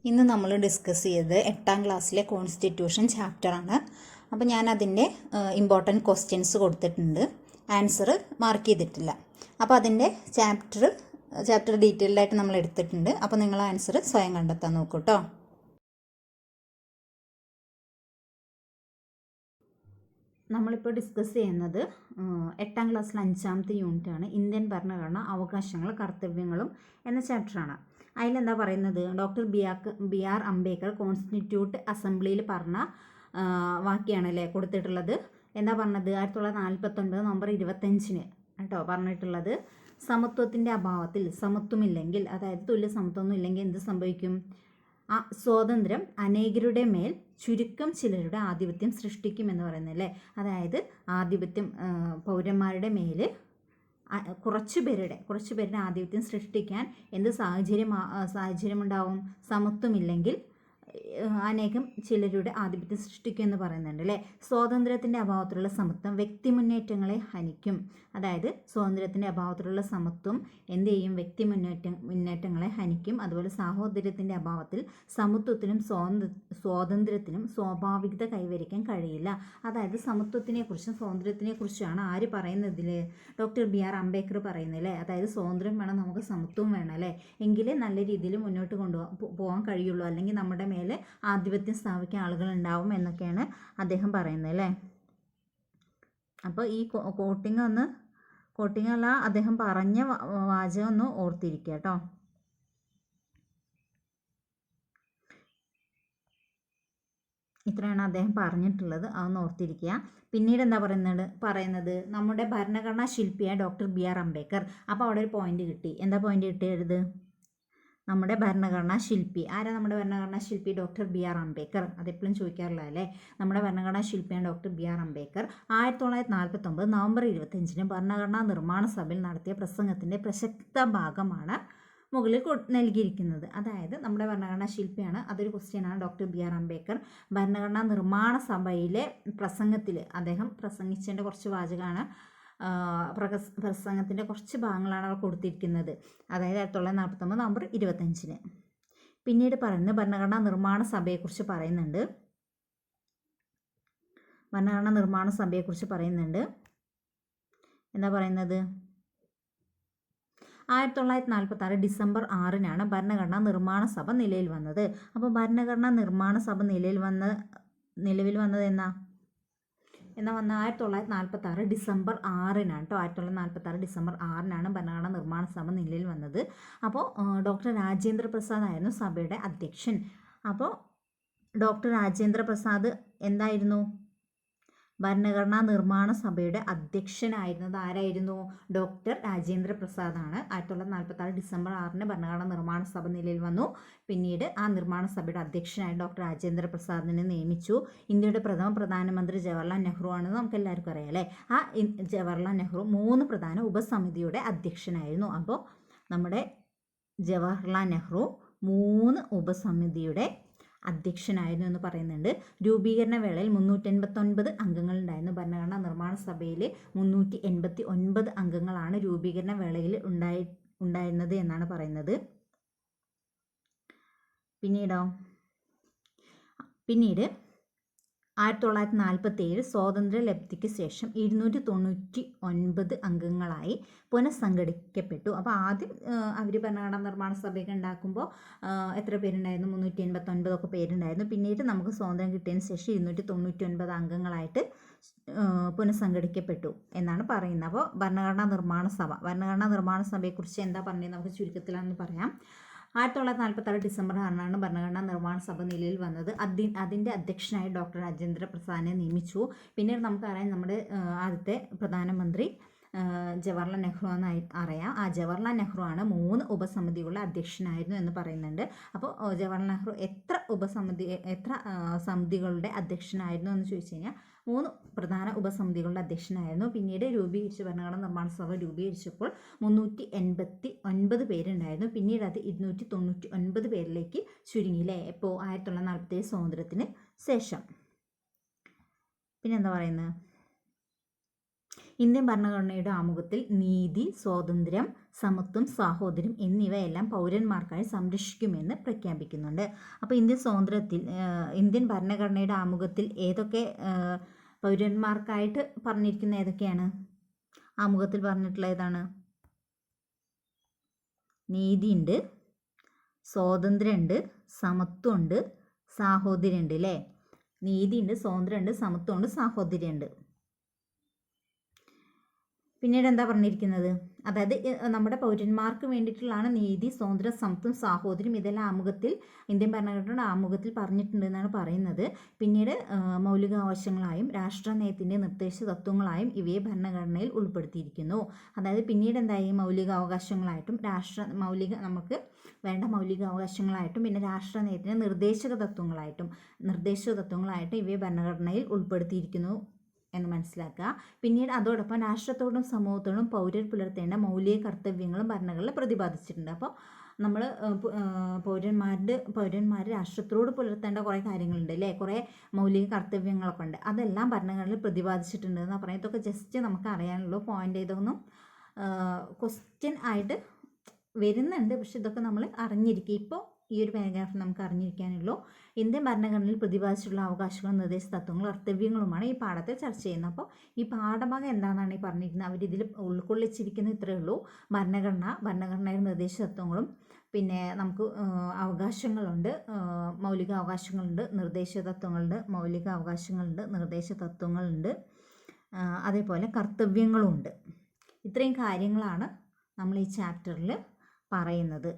ഇന്ന് നമ്മൾ ഡിസ്കസ് ചെയ്തത് 8ാം ക്ലാസ്സിലെ കോൺസ്റ്റിറ്റ്യൂഷൻ ചാപ്റ്ററാണ്. അപ്പോൾ ഞാൻ അതിൻ്റെ ഇമ്പോർട്ടൻറ്റ് ക്വസ്റ്റ്യൻസ് കൊടുത്തിട്ടുണ്ട്, ആൻസർ മാർക്ക് ചെയ്തിട്ടില്ല. അപ്പോൾ അതിൻ്റെ ചാപ്റ്റർ ഡീറ്റെയിൽഡ് ആയിട്ട് നമ്മൾ എടുത്തിട്ടുണ്ട്. അപ്പോൾ നിങ്ങൾ ആൻസർ സ്വയം കണ്ടെത്താൻ നോക്കൂ കേട്ടോ. നമ്മളിപ്പോൾ ഡിസ്കസ് ചെയ്യുന്നത് 8ാം ക്ലാസ്സിലെ 5ാമത്തെ യൂണിറ്റാണ്, ഇന്ത്യൻ ഭരണഘടന അവകാശങ്ങൾ കർത്തവ്യങ്ങളും എന്ന ചാപ്റ്ററാണ്. അതിലെന്താ പറയുന്നത്, doctor B R Ambedkar constituent അസംബ്ലിയിൽ പറഞ്ഞ വാക്യാണല്ലേ കൊടുത്തിട്ടുള്ളത്. എന്താ പറഞ്ഞത്, 1949 നവംബർ 25 കേട്ടോ പറഞ്ഞിട്ടുള്ളത്. സമത്വത്തിൻ്റെ അഭാവത്തിൽ, സമത്വമില്ലെങ്കിൽ, അതായത് തുല്യ സമത്വമൊന്നും ഇല്ലെങ്കിൽ എന്ത് സംഭവിക്കും? സ്വാതന്ത്ര്യം അനേകരുടെ മേൽ ചുരുക്കം ചിലരുടെ ആധിപത്യം സൃഷ്ടിക്കുമെന്ന് പറയുന്നല്ലേ. അതായത് ആധിപത്യം പൗരന്മാരുടെ മേൽ കുറച്ചു പേരുടെ ആധിപത്യം സൃഷ്ടിക്കാൻ എന്ത് സാഹചര്യമുണ്ടാവും? സമത്വമില്ലെങ്കിൽ അനേകം ചിലരുടെ ആധിപത്യം സൃഷ്ടിക്കുമെന്ന് പറയുന്നുണ്ട് അല്ലേ. സ്വാതന്ത്ര്യത്തിൻ്റെ അഭാവത്തിലുള്ള സമത്വം വ്യക്തിമുന്നേറ്റങ്ങളെ ഹനിക്കും. അതായത് സ്വാതന്ത്ര്യത്തിൻ്റെ അഭാവത്തിലുള്ള സമത്വം എന്ത് ചെയ്യും? മുന്നേറ്റങ്ങളെ ഹനിക്കും. അതുപോലെ സാഹോദര്യത്തിൻ്റെ അഭാവത്തിൽ സമത്വത്തിനും സ്വാതന്ത്ര്യത്തിനും സ്വാഭാവികത കൈവരിക്കാൻ കഴിയില്ല. അതായത് സമത്വത്തിനെക്കുറിച്ചും സ്വാതന്ത്ര്യത്തിനെക്കുറിച്ചാണ് ആര് പറയുന്നതിൽ? ഡോക്ടർ ബി ആർ അംബേദ്കർ പറയുന്നില്ലേ. അതായത് സ്വാതന്ത്ര്യം വേണം, നമുക്ക് സമത്വവും വേണം അല്ലേ, എങ്കിലേ നല്ല രീതിയിൽ മുന്നോട്ട് പോകാൻ കഴിയുള്ളൂ. അല്ലെങ്കിൽ നമ്മുടെ മേലെ ആധിപത്യം സ്ഥാപിക്കാൻ ആളുകൾ ഉണ്ടാവും എന്നൊക്കെയാണ് അദ്ദേഹം പറയുന്നത് അല്ലേ. അപ്പോൾ ഈ കോട്ടിങ് അല്ല, അദ്ദേഹം പറഞ്ഞ വാചകം ഒന്ന് ഓർത്തിരിക്കുക കേട്ടോ. ഇത്രയാണ് അദ്ദേഹം പറഞ്ഞിട്ടുള്ളത്, അതൊന്ന് ഓർത്തിരിക്കുക. പിന്നീട് എന്താ പറയുന്നത് നമ്മുടെ ഭരണഘടനാ ശില്പിയായ ഡോക്ടർ ബി ആർ അംബേദ്കർ. അപ്പോൾ അവിടെ ഒരു പോയിന്റ് കിട്ടി. എന്താ പോയിന്റ് കിട്ടിയത്? നമ്മുടെ ഭരണഘടനാ ശില്പി ആരാ? നമ്മുടെ ഭരണഘടനാ ശില്പി ഡോക്ടർ ബി ആർ അംബേദ്കർ. അതെപ്പോഴും ചോദിക്കാറില്ല അല്ലേ. നമ്മുടെ ഭരണഘടനാ ശില്പിയാണ് doctor B R Ambedkar. 1949 November 25 ഭരണഘടനാ നിർമ്മാണ സഭയിൽ നടത്തിയ പ്രസംഗത്തിൻ്റെ പ്രസക്ത ഭാഗമാണ് മുകളിൽ നൽകിയിരിക്കുന്നത്. അതായത് നമ്മുടെ ഭരണഘടനാ ശില്പിയാണ്, അതൊരു ക്വസ്റ്റ്യനാണ്. ഡോക്ടർ ബി ആർ അംബേദ്കർ ഭരണഘടനാ നിർമ്മാണ സഭയിലെ പ്രസംഗത്തിൽ അദ്ദേഹം പ്രസംഗിച്ചതിൻ്റെ കുറച്ച് വാചകമാണ്, പ്രസംഗത്തിൻ്റെ കുറച്ച് ഭാഗങ്ങളാണ് അവർ കൊടുത്തിരിക്കുന്നത്. അതായത് 1949 നവംബർ 25. പിന്നീട് പറയുന്നത് ഭരണഘടനാ നിർമ്മാണ സഭയെക്കുറിച്ച് പറയുന്നുണ്ട്. എന്താ പറയുന്നത്? 1946 ഡിസംബർ 6 ഭരണഘടനാ നിർമ്മാണ സഭ നിലയിൽ വന്നത്. അപ്പോൾ ഭരണഘടനാ നിർമ്മാണ സഭ നിലവിൽ വന്നത് എന്നാ 1946 ഡിസംബർ 6 കേട്ടോ. 1946 ഡിസംബർ 6 ഭരണഘടനാ നിർമ്മാണ സഭ നിലയിൽ വന്നത്. അപ്പോൾ ഡോക്ടർ രാജേന്ദ്ര പ്രസാദ് ആയിരുന്നു സഭയുടെ അധ്യക്ഷൻ. അപ്പോൾ ഡോക്ടർ രാജേന്ദ്ര പ്രസാദ് എന്തായിരുന്നു? ഭരണഘടനാ നിർമ്മാണ സഭയുടെ അധ്യക്ഷനായിരുന്നത് ആരായിരുന്നു? ഡോക്ടർ രാജേന്ദ്ര പ്രസാദാണ്. 1946 ഡിസംബർ 6 ഭരണഘടനാ നിർമ്മാണ സഭ നിലയിൽ വന്നു. പിന്നീട് ആ നിർമ്മാണ സഭയുടെ അധ്യക്ഷനായി ഡോക്ടർ രാജേന്ദ്ര പ്രസാദിനെ നിയമിച്ചു. ഇന്ത്യയുടെ പ്രഥമ പ്രധാനമന്ത്രി ജവഹർലാൽ നെഹ്റു ആണെന്ന് നമുക്ക് എല്ലാവർക്കും അറിയാം അല്ലേ. ആ ജവഹർലാൽ നെഹ്റു 3 പ്രധാന ഉപസമിതിയുടെ അധ്യക്ഷനായിരുന്നു. അപ്പോൾ നമ്മുടെ ജവഹർലാൽ നെഹ്റു 3 ഉപസമിതിയുടെ അധ്യക്ഷനായിരുന്നു എന്ന് പറയുന്നുണ്ട്. രൂപീകരണ വേളയിൽ 389 അംഗങ്ങളുണ്ടായിരുന്നു. ഭരണഘടനാ നിർമ്മാണ സഭയിൽ 389 അംഗങ്ങളാണ് രൂപീകരണ വേളയിൽ ഉണ്ടായിരുന്നത് എന്നാണ് പറയുന്നത്. പിന്നീട് 1947 സ്വാതന്ത്ര്യ ലബ്ധിക്ക് ശേഷം 299 അംഗങ്ങളായി പുനഃസംഘടിക്കപ്പെട്ടു. അപ്പോൾ ആദ്യം അവർ ഭരണഘടനാ നിർമ്മാണ സഭയൊക്കെ ഉണ്ടാക്കുമ്പോൾ എത്ര പേരുണ്ടായിരുന്നു? 389 പേരുണ്ടായിരുന്നു. പിന്നീട് നമുക്ക് സ്വാതന്ത്ര്യം കിട്ടിയതിന് ശേഷം 299 അംഗങ്ങളായിട്ട് പുനഃസംഘടിക്കപ്പെട്ടു എന്നാണ് പറയുന്നത്. അപ്പോൾ ഭരണഘടനാ നിർമ്മാണ സഭയെക്കുറിച്ച് എന്താ പറഞ്ഞത് നമുക്ക് ചുരുക്കത്തിലാണെന്ന് പറയാം. 1946 ഡിസംബർ 6 ഭരണഘടനാ നിർമ്മാണ സഭ നിലയിൽ വന്നത്. അതിൻ്റെ അധ്യക്ഷനായി ഡോക്ടർ രാജേന്ദ്ര പ്രസാദിനെ നിയമിച്ചു. പിന്നീട് നമുക്കറിയാം നമ്മുടെ ആദ്യത്തെ പ്രധാനമന്ത്രി ജവഹർലാൽ നെഹ്റു എന്ന് അറിയാം. ആ ജവഹർലാൽ നെഹ്റു ആണ് 3 ഉപസമിതികളുടെ അധ്യക്ഷനായിരുന്നു എന്ന് പറയുന്നുണ്ട്. അപ്പോൾ ജവഹർലാൽ നെഹ്റു എത്ര സമിതികളുടെ അധ്യക്ഷനായിരുന്നു എന്ന് ചോദിച്ചു കഴിഞ്ഞാൽ 3 പ്രധാന ഉപസമിതികളുടെ അധ്യക്ഷനായിരുന്നു. പിന്നീട് ഭരണഘടനാ നിർമ്മാണ സഭ രൂപീകരിച്ചപ്പോൾ 389 പേരുണ്ടായിരുന്നു. പിന്നീട് അത് 299 പേരിലേക്ക് ചുരുങ്ങിയില്ലേ. ഇപ്പോൾ 1947 സ്വാതന്ത്ര്യത്തിന് ശേഷം. പിന്നെന്താ പറയുന്നത്? ഇന്ത്യൻ ഭരണഘടനയുടെ ആമുഖത്തിൽ നീതി, സ്വാതന്ത്ര്യം, സമത്വം, സാഹോദര്യം എന്നിവയെല്ലാം പൗരന്മാർക്കായി സംരക്ഷിക്കുമെന്ന് പ്രഖ്യാപിക്കുന്നുണ്ട്. അപ്പോൾ ഇന്ത്യൻ ഭരണഘടനയുടെ ആമുഖത്തിൽ ഏതൊക്കെ പൗരന്മാർക്കായിട്ട് പറഞ്ഞിരിക്കുന്ന ഏതൊക്കെയാണ്? ആമുഖത്തിൽ പറഞ്ഞിട്ടുള്ള ഏതാണ്? നീതിയുണ്ട്, സ്വാതന്ത്ര്യമുണ്ട്, സമത്വമുണ്ട്, സാഹോദര്യമുണ്ട് അല്ലേ? നീതിയുണ്ട്, സ്വാതന്ത്ര്യമുണ്ട്, സമത്വമുണ്ട്, സാഹോദര്യമുണ്ട്. പിന്നീട് എന്താ പറഞ്ഞിരിക്കുന്നത്? അതായത് നമ്മുടെ പൗരന്മാർക്ക് വേണ്ടിയിട്ടുള്ളതാണ് നീതി, സ്വാതന്ത്ര്യം, സമത്വം, സാഹോദര്യം. ഇതെല്ലാം ആമുഖത്തിൽ, ഇന്ത്യൻ ഭരണഘടനയുടെ ആമുഖത്തിൽ പറഞ്ഞിട്ടുണ്ട് എന്നാണ് പറയുന്നത്. പിന്നീട് മൗലികാവകാശങ്ങളായും രാഷ്ട്ര നയത്തിൻ്റെ നിർദ്ദേശ തത്വങ്ങളായും ഇവയെ ഭരണഘടനയിൽ ഉൾപ്പെടുത്തിയിരിക്കുന്നു. അതായത് പിന്നീട് എന്തായി? മൗലികാവകാശങ്ങളായിട്ടും നമുക്ക് വേണ്ട മൗലികാവകാശങ്ങളായിട്ടും പിന്നെ രാഷ്ട്ര നയത്തിൻ്റെ നിർദ്ദേശക തത്വങ്ങളായിട്ടും ഇവയെ ഭരണഘടനയിൽ ഉൾപ്പെടുത്തിയിരിക്കുന്നു എന്ന് മനസ്സിലാക്കുക. പിന്നീട് അതോടൊപ്പം രാഷ്ട്രത്തോടും സമൂഹത്തോടും പൗരർ പുലർത്തേണ്ട മൗലിക കർത്തവ്യങ്ങളും ഭരണഘടന പ്രതിപാദിച്ചിട്ടുണ്ട്. അപ്പോൾ നമ്മൾ പൗരന്മാർ രാഷ്ട്രത്തോട് പുലർത്തേണ്ട കുറേ കാര്യങ്ങളുണ്ട് അല്ലേ? കുറേ മൗലിക കർത്തവ്യങ്ങളൊക്കെ ഉണ്ട്. അതെല്ലാം ഭരണഘടനയിൽ പ്രതിപാദിച്ചിട്ടുണ്ട് എന്ന് പറയുന്നത്. ഇതൊക്കെ ജസ്റ്റ് നമുക്ക് അറിയാനുള്ള പോയിന്റ്. ഇതൊന്നും ക്വസ്റ്റ്യൻ ആയിട്ട് വരുന്നുണ്ട്, പക്ഷെ ഇതൊക്കെ നമ്മൾ അറിഞ്ഞിരിക്കുക. ഇപ്പോൾ ഈ ഒരു പാരഗ്രാഫ് നമുക്ക് അറിഞ്ഞിരിക്കാനുള്ളൂ. ഇന്ത്യൻ ഭരണഘടനയിൽ പ്രതിപാദിച്ചിട്ടുള്ള അവകാശങ്ങളും നിർദ്ദേശ തത്വങ്ങളും കർത്തവ്യങ്ങളുമാണ് ഈ പാഠത്തിൽ ചർച്ച ചെയ്യുന്നത്. അപ്പോൾ ഈ പാഠഭാഗം എന്താണെന്നാണ് ഈ പറഞ്ഞിരിക്കുന്നത്? അവരിതിൽ ഉൾക്കൊള്ളിച്ചിരിക്കുന്നത് ഇത്രയേ ഉള്ളൂ. ഭരണഘടനയുടെ നിർദ്ദേശ തത്വങ്ങളും പിന്നെ നമുക്ക് അവകാശങ്ങളുണ്ട്, മൗലിക അവകാശങ്ങളുണ്ട്, നിർദ്ദേശ തത്വങ്ങളുണ്ട്, മൗലിക അവകാശങ്ങളുണ്ട്, നിർദ്ദേശ തത്വങ്ങളുണ്ട്, അതേപോലെ കർത്തവ്യങ്ങളുമുണ്ട്. ഇത്രയും കാര്യങ്ങളാണ് നമ്മൾ ഈ ചാപ്റ്ററിൽ പറയുന്നത്.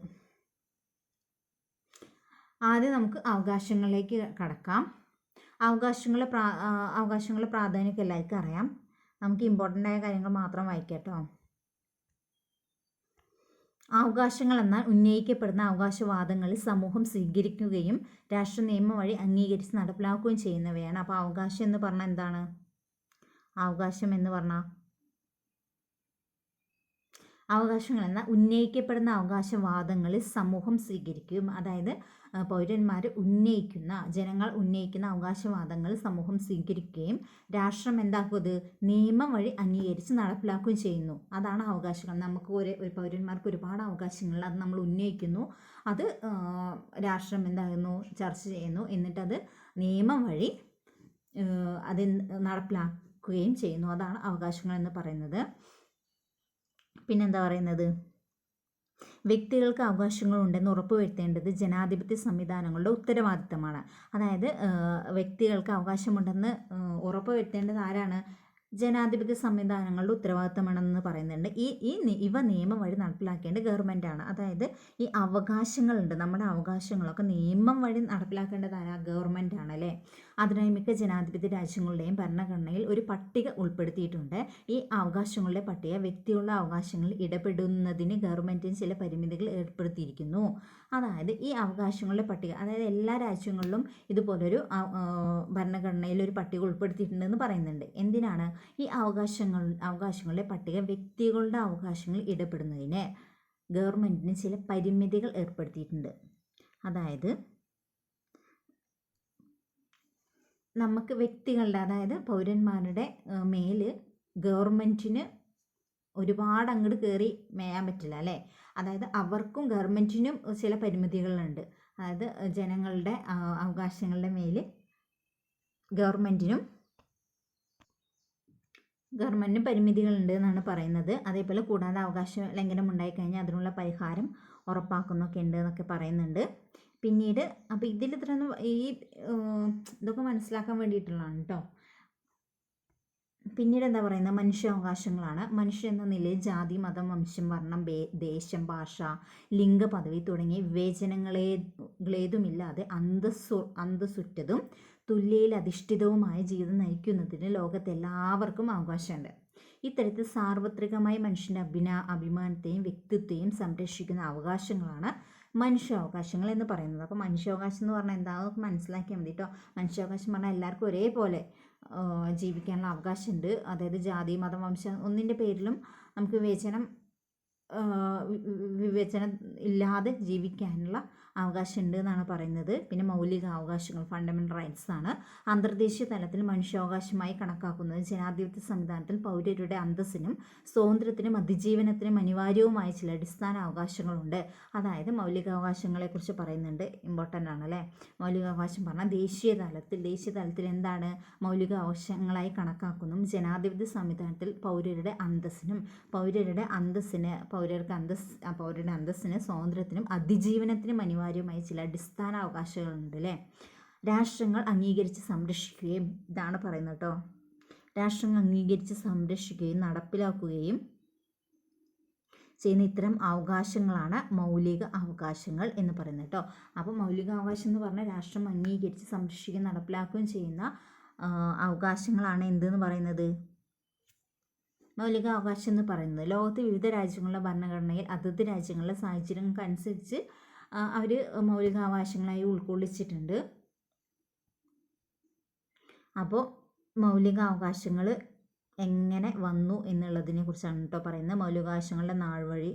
ആദ്യം നമുക്ക് അവകാശങ്ങളിലേക്ക് കടക്കാം. അവകാശങ്ങളുടെ പ്രാധാന്യമൊക്കെ എല്ലാവർക്കും അറിയാം. നമുക്ക് ഇമ്പോർട്ടൻ്റ് ആയ കാര്യങ്ങൾ മാത്രം വായിക്കാം കേട്ടോ. അവകാശങ്ങൾ എന്നാൽ ഉന്നയിക്കപ്പെടുന്ന അവകാശവാദങ്ങളിൽ സമൂഹം സ്വീകരിക്കുകയും രാഷ്ട്ര നിയമം വഴി അംഗീകരിച്ച് നടപ്പിലാക്കുകയും ചെയ്യുന്നവയാണ്. അപ്പോൾ അവകാശം എന്ന് പറഞ്ഞാൽ എന്താണ്? അവകാശങ്ങൾ എന്നാൽ ഉന്നയിക്കപ്പെടുന്ന അവകാശവാദങ്ങളിൽ സമൂഹം സ്വീകരിക്കുകയും, അതായത് ജനങ്ങൾ ഉന്നയിക്കുന്ന അവകാശവാദങ്ങൾ സമൂഹം സ്വീകരിക്കുകയും രാഷ്ട്രം എന്താക്കുന്നത്? നിയമം വഴി അംഗീകരിച്ച് നടപ്പിലാക്കുകയും ചെയ്യുന്നു. അതാണ് അവകാശങ്ങൾ. നമുക്ക് ഒരു പൗരന്മാർക്ക് ഒരുപാട് അവകാശങ്ങൾ, അത് നമ്മൾ ഉന്നയിക്കുന്നു, അത് രാഷ്ട്രം എന്താകുന്നു? ചർച്ച ചെയ്യുന്നു, എന്നിട്ടത് നിയമം വഴി അത് നടപ്പിലാക്കുകയും ചെയ്യുന്നു. അതാണ് അവകാശങ്ങൾ എന്ന് പറയുന്നത്. പിന്നെന്താ പറയുന്നത്? വ്യക്തികൾക്ക് അവകാശങ്ങളുണ്ടെന്ന് ഉറപ്പുവരുത്തേണ്ടത് ജനാധിപത്യ സംവിധാനങ്ങളുടെ ഉത്തരവാദിത്തമാണ്. അതായത് വ്യക്തികൾക്ക് അവകാശമുണ്ടെന്ന് ഉറപ്പുവരുത്തേണ്ടത് ആരാണ്? ജനാധിപത്യ സംവിധാനങ്ങളുടെ ഉത്തരവാദിത്തമാണെന്ന് പറയുന്നുണ്ട്. ഇവ നിയമം വഴി നടപ്പിലാക്കേണ്ട ഗവൺമെൻറ്റാണ്. അതായത് ഈ അവകാശങ്ങളുണ്ട്, നമ്മുടെ അവകാശങ്ങളൊക്കെ നിയമം വഴി നടപ്പിലാക്കേണ്ടത് ആരാ? ഗവൺമെൻറ്റാണ് അല്ലേ? അതിനായി മിക്ക ജനാധിപത്യ രാജ്യങ്ങളുടെയും ഭരണഘടനയിൽ ഒരു പട്ടിക ഉൾപ്പെടുത്തിയിട്ടുണ്ട്. ഈ അവകാശങ്ങളുടെ പട്ടിക വ്യക്തികളുടെ അവകാശങ്ങളിൽ ഇടപെടുന്നതിന് ഗവൺമെൻറ്റിന് ചില പരിമിതികൾ ഏർപ്പെടുത്തിയിരിക്കുന്നു. അതായത് ഈ അവകാശങ്ങളുടെ പട്ടിക, അതായത് എല്ലാ രാജ്യങ്ങളിലും ഇതുപോലൊരു ഭരണഘടനയിൽ ഒരു പട്ടിക ഉൾപ്പെടുത്തിയിട്ടുണ്ടെന്ന് പറയുന്നുണ്ട്. എന്തിനാണ്? ഈ അവകാശങ്ങളുടെ പട്ടിക വ്യക്തികളുടെ അവകാശങ്ങളിൽ ഇടപെടുന്നതിന് ഗവൺമെൻറ്റിന് ചില പരിമിതികൾ ഏർപ്പെടുത്തിയിട്ടുണ്ട്. അതായത് നമുക്ക് വ്യക്തികളുടെ, അതായത് പൗരന്മാരുടെ മേൽ ഗവൺമെൻറ്റിന് ഒരുപാട് അങ്ങോട്ട് കയറി മേയാൻ പറ്റില്ല അല്ലേ? അതായത് അവർക്കും ഗവൺമെൻറ്റിനും ചില പരിമിതികളുണ്ട്. അതായത് ജനങ്ങളുടെ അവകാശങ്ങളുടെ മേൽ ഗവൺമെൻറ്റിനും പരിമിതികളുണ്ട് എന്നാണ് പറയുന്നത്. അതേപോലെ കൂടാതെ അവകാശ ലംഘനം ഉണ്ടായിക്കഴിഞ്ഞാൽ അതിനുള്ള പരിഹാരം ഉറപ്പാക്കുന്നൊക്കെ ഉണ്ട് എന്നൊക്കെ പറയുന്നുണ്ട്. പിന്നീട് അപ്പോൾ ഇതിൽ ഇത്രയൊന്നും ഇതൊക്കെ മനസ്സിലാക്കാൻ വേണ്ടിയിട്ടുള്ളതാണ് കേട്ടോ. പിന്നീട് എന്താ പറയുന്നത്? മനുഷ്യാവകാശങ്ങളാണ്. മനുഷ്യൻ എന്ന നിലയിൽ ജാതി, മതം, വംശം, വർണ്ണം, ദേശം, ഭാഷ, ലിംഗ, പദവി തുടങ്ങിയ വിവേചനങ്ങളേതുമില്ലാതെ അന്തസ്സുറ്റതും തുല്യയിലധിഷ്ഠിതവുമായ ജീവിതം നയിക്കുന്നതിന് ലോകത്തെ എല്ലാവർക്കും അവകാശമുണ്ട്. ഇത്തരത്തിൽ സാർവത്രികമായി മനുഷ്യൻ്റെ അഭിമാനത്തെയും വ്യക്തിത്വത്തെയും സംരക്ഷിക്കുന്ന അവകാശങ്ങളാണ് മനുഷ്യാവകാശങ്ങൾ എന്ന് പറയുന്നത്. അപ്പോൾ മനുഷ്യാവകാശം എന്ന് പറഞ്ഞാൽ എന്താണെന്ന് മനസ്സിലാക്കിയാൽ മതി കേട്ടോ. മനുഷ്യാവകാശം പറഞ്ഞാൽ എല്ലാവർക്കും ഒരേപോലെ ജീവിക്കാനുള്ള അവകാശമുണ്ട്. അതായത് ജാതി, മതം, വംശം ഒന്നിൻ്റെ പേരിലും നമുക്ക് വിവേചനം ഇല്ലാതെ ജീവിക്കാനുള്ള അവകാശം ഉണ്ട് എന്നാണ് പറയുന്നത്. പിന്നെ മൗലിക അവകാശങ്ങൾ ഫണ്ടമെൻ്റൽ റൈറ്റ്സ് ആണ്. അന്തർദേശീയ തലത്തിൽ മനുഷ്യാവകാശമായി കണക്കാക്കുന്നത് ജനാധിപത്യ സംവിധാനത്തിൽ പൗരരുടെ അന്തസ്സിനും സ്വാതന്ത്ര്യത്തിനും അതിജീവനത്തിനും അനിവാര്യവുമായ ചില അടിസ്ഥാന അവകാശങ്ങളുണ്ട്. അതായത് മൗലികാവകാശങ്ങളെക്കുറിച്ച് പറയുന്നുണ്ട്. ഇമ്പോർട്ടൻ്റ് ആണ് അല്ലേ. മൗലികാവകാശം പറഞ്ഞാൽ ദേശീയ തലത്തിൽ എന്താണ് മൗലികാവകാശങ്ങളായി കണക്കാക്കുന്നു ജനാധിപത്യ സംവിധാനത്തിൽ പൗരരുടെ അന്തസ്സിന് സ്വാതന്ത്ര്യത്തിനും അതിജീവനത്തിനും അനിവാര്യമായ ചില അടിസ്ഥാന അവകാശങ്ങളുണ്ട് അല്ലേ. രാഷ്ട്രങ്ങൾ അംഗീകരിച്ച് സംരക്ഷിക്കുകയും ഇതാണ് പറയുന്നത് കേട്ടോ. രാഷ്ട്രങ്ങൾ അംഗീകരിച്ച് സംരക്ഷിക്കുകയും നടപ്പിലാക്കുകയും ചെയ്യുന്ന ഇത്തരം അവകാശങ്ങളാണ് മൗലിക അവകാശങ്ങൾ എന്ന് പറയുന്നത് കേട്ടോ. അപ്പോൾ മൗലിക അവകാശം എന്ന് പറഞ്ഞാൽ രാഷ്ട്രം അംഗീകരിച്ച് സംരക്ഷിക്കുകയും നടപ്പിലാക്കുകയും ചെയ്യുന്ന അവകാശങ്ങളാണ് എന്തെന്ന് പറയുന്നത് മൗലിക അവകാശം എന്ന് പറയുന്നത്. ലോകത്തെ വിവിധ രാജ്യങ്ങളുടെ ഭരണഘടനയിൽ അതത് രാജ്യങ്ങളുടെ സാഹചര്യങ്ങൾക്കനുസരിച്ച് അവർ മൗലികാവകാശങ്ങളായി ഉൾക്കൊള്ളിച്ചിട്ടുണ്ട്. അപ്പോൾ മൗലികാവകാശങ്ങൾ എങ്ങനെ വന്നു എന്നുള്ളതിനെ കുറിച്ചാണ് കേട്ടോ പറയുന്നത്. മൗലികാവകാശങ്ങളുടെ നാൾവഴി.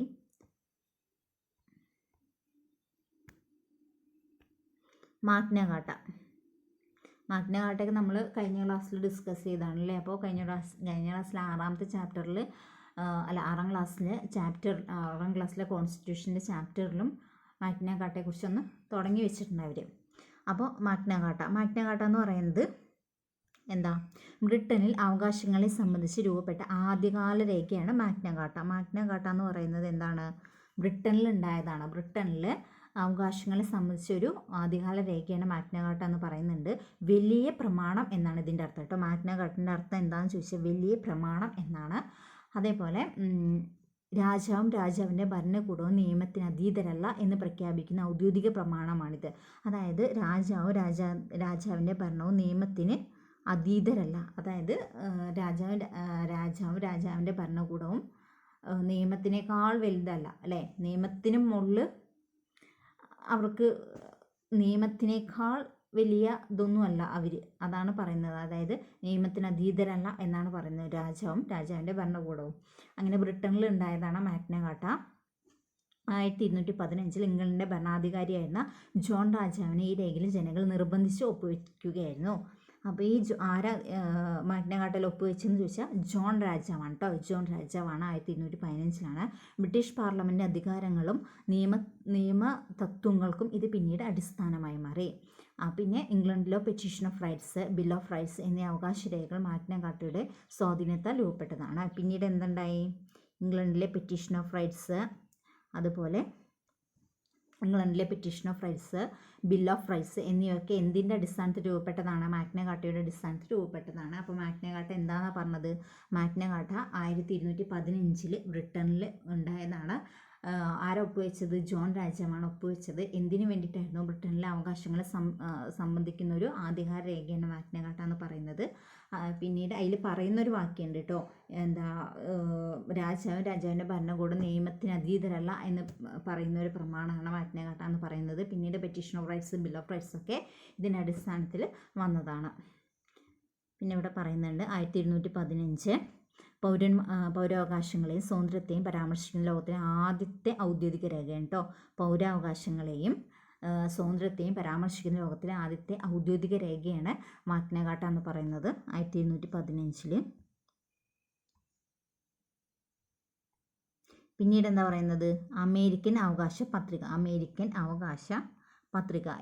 മാഗ്ന കാർട്ടയൊക്കെ നമ്മൾ കഴിഞ്ഞ ക്ലാസ്സിൽ ഡിസ്കസ് ചെയ്തതാണല്ലേ. അപ്പോൾ കഴിഞ്ഞ ക്ലാസ്സിൽ 6ാമത്തെ ചാപ്റ്ററിൽ 6ാം ക്ലാസ്സിലെ കോൺസ്റ്റിറ്റ്യൂഷൻ്റെ ചാപ്റ്ററിലും മാഗ്ന കാർട്ടയെക്കുറിച്ചൊന്ന് തുടങ്ങി വെച്ചിട്ടുണ്ട് അവർ. അപ്പോൾ മാഗ്ന കാർട്ട എന്ന് പറയുന്നത് എന്താ, ബ്രിട്ടനിൽ അവകാശങ്ങളെ സംബന്ധിച്ച് രൂപപ്പെട്ട ആദ്യകാല രേഖയാണ് മാഗ്ന കാർട്ട എന്ന് പറയുന്നത് എന്താണ്, ബ്രിട്ടനിൽ ഉണ്ടായതാണ്. ബ്രിട്ടനിൽ അവകാശങ്ങളെ സംബന്ധിച്ചൊരു ആദ്യകാല രേഖയാണ് മാഗ്ന കാർട്ട എന്ന് പറയുന്നുണ്ട്. വലിയ പ്രമാണം എന്നാണ് ഇതിൻ്റെ അർത്ഥം കേട്ടോ. മാഗ്ന കാർട്ടൻ്റെ അർത്ഥം എന്താണെന്ന് ചോദിച്ചാൽ വലിയ പ്രമാണം എന്നാണ്. അതേപോലെ രാജാവിൻ്റെ ഭരണകൂടവും നിയമത്തിന് അതീതരല്ല എന്ന് പ്രഖ്യാപിക്കുന്ന ഔദ്യോഗിക പ്രമാണമാണിത്. അതായത് രാജാവിൻ്റെ ഭരണവും നിയമത്തിന് അതീതരല്ല. അതായത് രാജാവിൻ്റെ ഭരണകൂടവും നിയമത്തിനേക്കാൾ വലുതല്ല അല്ലേ. നിയമത്തിനും മുകളിൽ അവർക്ക് നിയമത്തിനേക്കാൾ വലിയ ഇതൊന്നുമല്ല അവർ, അതാണ് പറയുന്നത്. അതായത് നിയമത്തിന് അതീതരല്ല എന്നാണ് പറയുന്നത് രാജാവിൻ്റെ ഭരണകൂടവും. അങ്ങനെ ബ്രിട്ടനിൽ ഉണ്ടായതാണ് മാഗ്ന കാർട്ട. 1215 ഇംഗ്ലണ്ടിൻ്റെ ഭരണാധികാരിയായിരുന്ന ജോൺ രാജാവിനെ ഈ രേഖയിൽ ജനങ്ങൾ നിർബന്ധിച്ച് ഒപ്പുവെക്കുകയായിരുന്നു. അപ്പോൾ ഈ മാഗ്ന കാർട്ടയിൽ ഒപ്പുവെച്ചെന്ന് ചോദിച്ചാൽ ജോൺ രാജാവാണ് കേട്ടോ. ജോൺ രാജാവാണ്. 1215 ബ്രിട്ടീഷ് പാർലമെൻറ്റ് അധികാരങ്ങളും നിയമ തത്വങ്ങൾക്കും ഇത് പിന്നീട് അടിസ്ഥാനമായി മാറി. പിന്നെ ഇംഗ്ലണ്ടിലോ petition of rights, bill of rights എന്നീ അവകാശ രേഖകൾ മാഗ്ന കാർട്ടയുടെ സ്വാധീനത്താൽ രൂപപ്പെട്ടതാണ്. പിന്നീട് എന്തുണ്ടായി, ഇംഗ്ലണ്ടിലെ പെറ്റീഷൻ ഓഫ് റൈറ്റ്സ്, അതുപോലെ ഇംഗ്ലണ്ടിലെ petition of rights, bill of rights എന്നിവയൊക്കെ എന്തിൻ്റെ അടിസ്ഥാനത്തിൽ രൂപപ്പെട്ടതാണ്, മാഗ്ന കാർട്ടയുടെ അടിസ്ഥാനത്തിൽ രൂപപ്പെട്ടതാണ്. അപ്പോൾ മാഗ്ന കാർട്ട എന്താണെന്നാണ് പറഞ്ഞത്, മാഗ്ന കാർട്ട 1215 ബ്രിട്ടനിൽ ഉണ്ടായതാണ്. ആരാ ഒപ്പുവെച്ചത്, ജോൺ രാജാവാണ് ഒപ്പുവെച്ചത്. എന്തിനു വേണ്ടിയിട്ടായിരുന്നു, ബ്രിട്ടനിലെ അവകാശങ്ങളെ സംബന്ധിക്കുന്ന ഒരു ആധികാര രേഖയാണ് മാഗ്ന കാർട്ട എന്ന് പറയുന്നത്. പിന്നീട് അതിൽ പറയുന്നൊരു വാക്യമുണ്ട് കേട്ടോ, എന്താ, രാജാവിൻ്റെ ഭരണകൂടം നിയമത്തിന് അതീതരല്ല എന്ന് പറയുന്ന ഒരു പ്രമാണമാണ് മാഗ്ന കാർട്ട എന്ന് പറയുന്നത്. പിന്നീട് petition of rights, bill of rights ഒക്കെ ഇതിൻ്റെ അടിസ്ഥാനത്തിൽ വന്നതാണ്. പിന്നെ ഇവിടെ പറയുന്നുണ്ട് 1215 പൗരാവകാശങ്ങളെയും സ്വാതന്ത്ര്യത്തെയും പരാമർശിക്കുന്ന ലോകത്തിലെ ആദ്യത്തെ ഔദ്യോഗിക രേഖയാണ് കേട്ടോ. പൗരാവകാശങ്ങളെയും സ്വാതന്ത്ര്യത്തെയും പരാമർശിക്കുന്ന ലോകത്തിലെ ആദ്യത്തെ ഔദ്യോഗിക രേഖയാണ് മാഗ്ന കാർട്ട എന്ന് പറയുന്നത് 1215. പിന്നീട് എന്താ പറയുന്നത്, അമേരിക്കൻ അവകാശ പത്രിക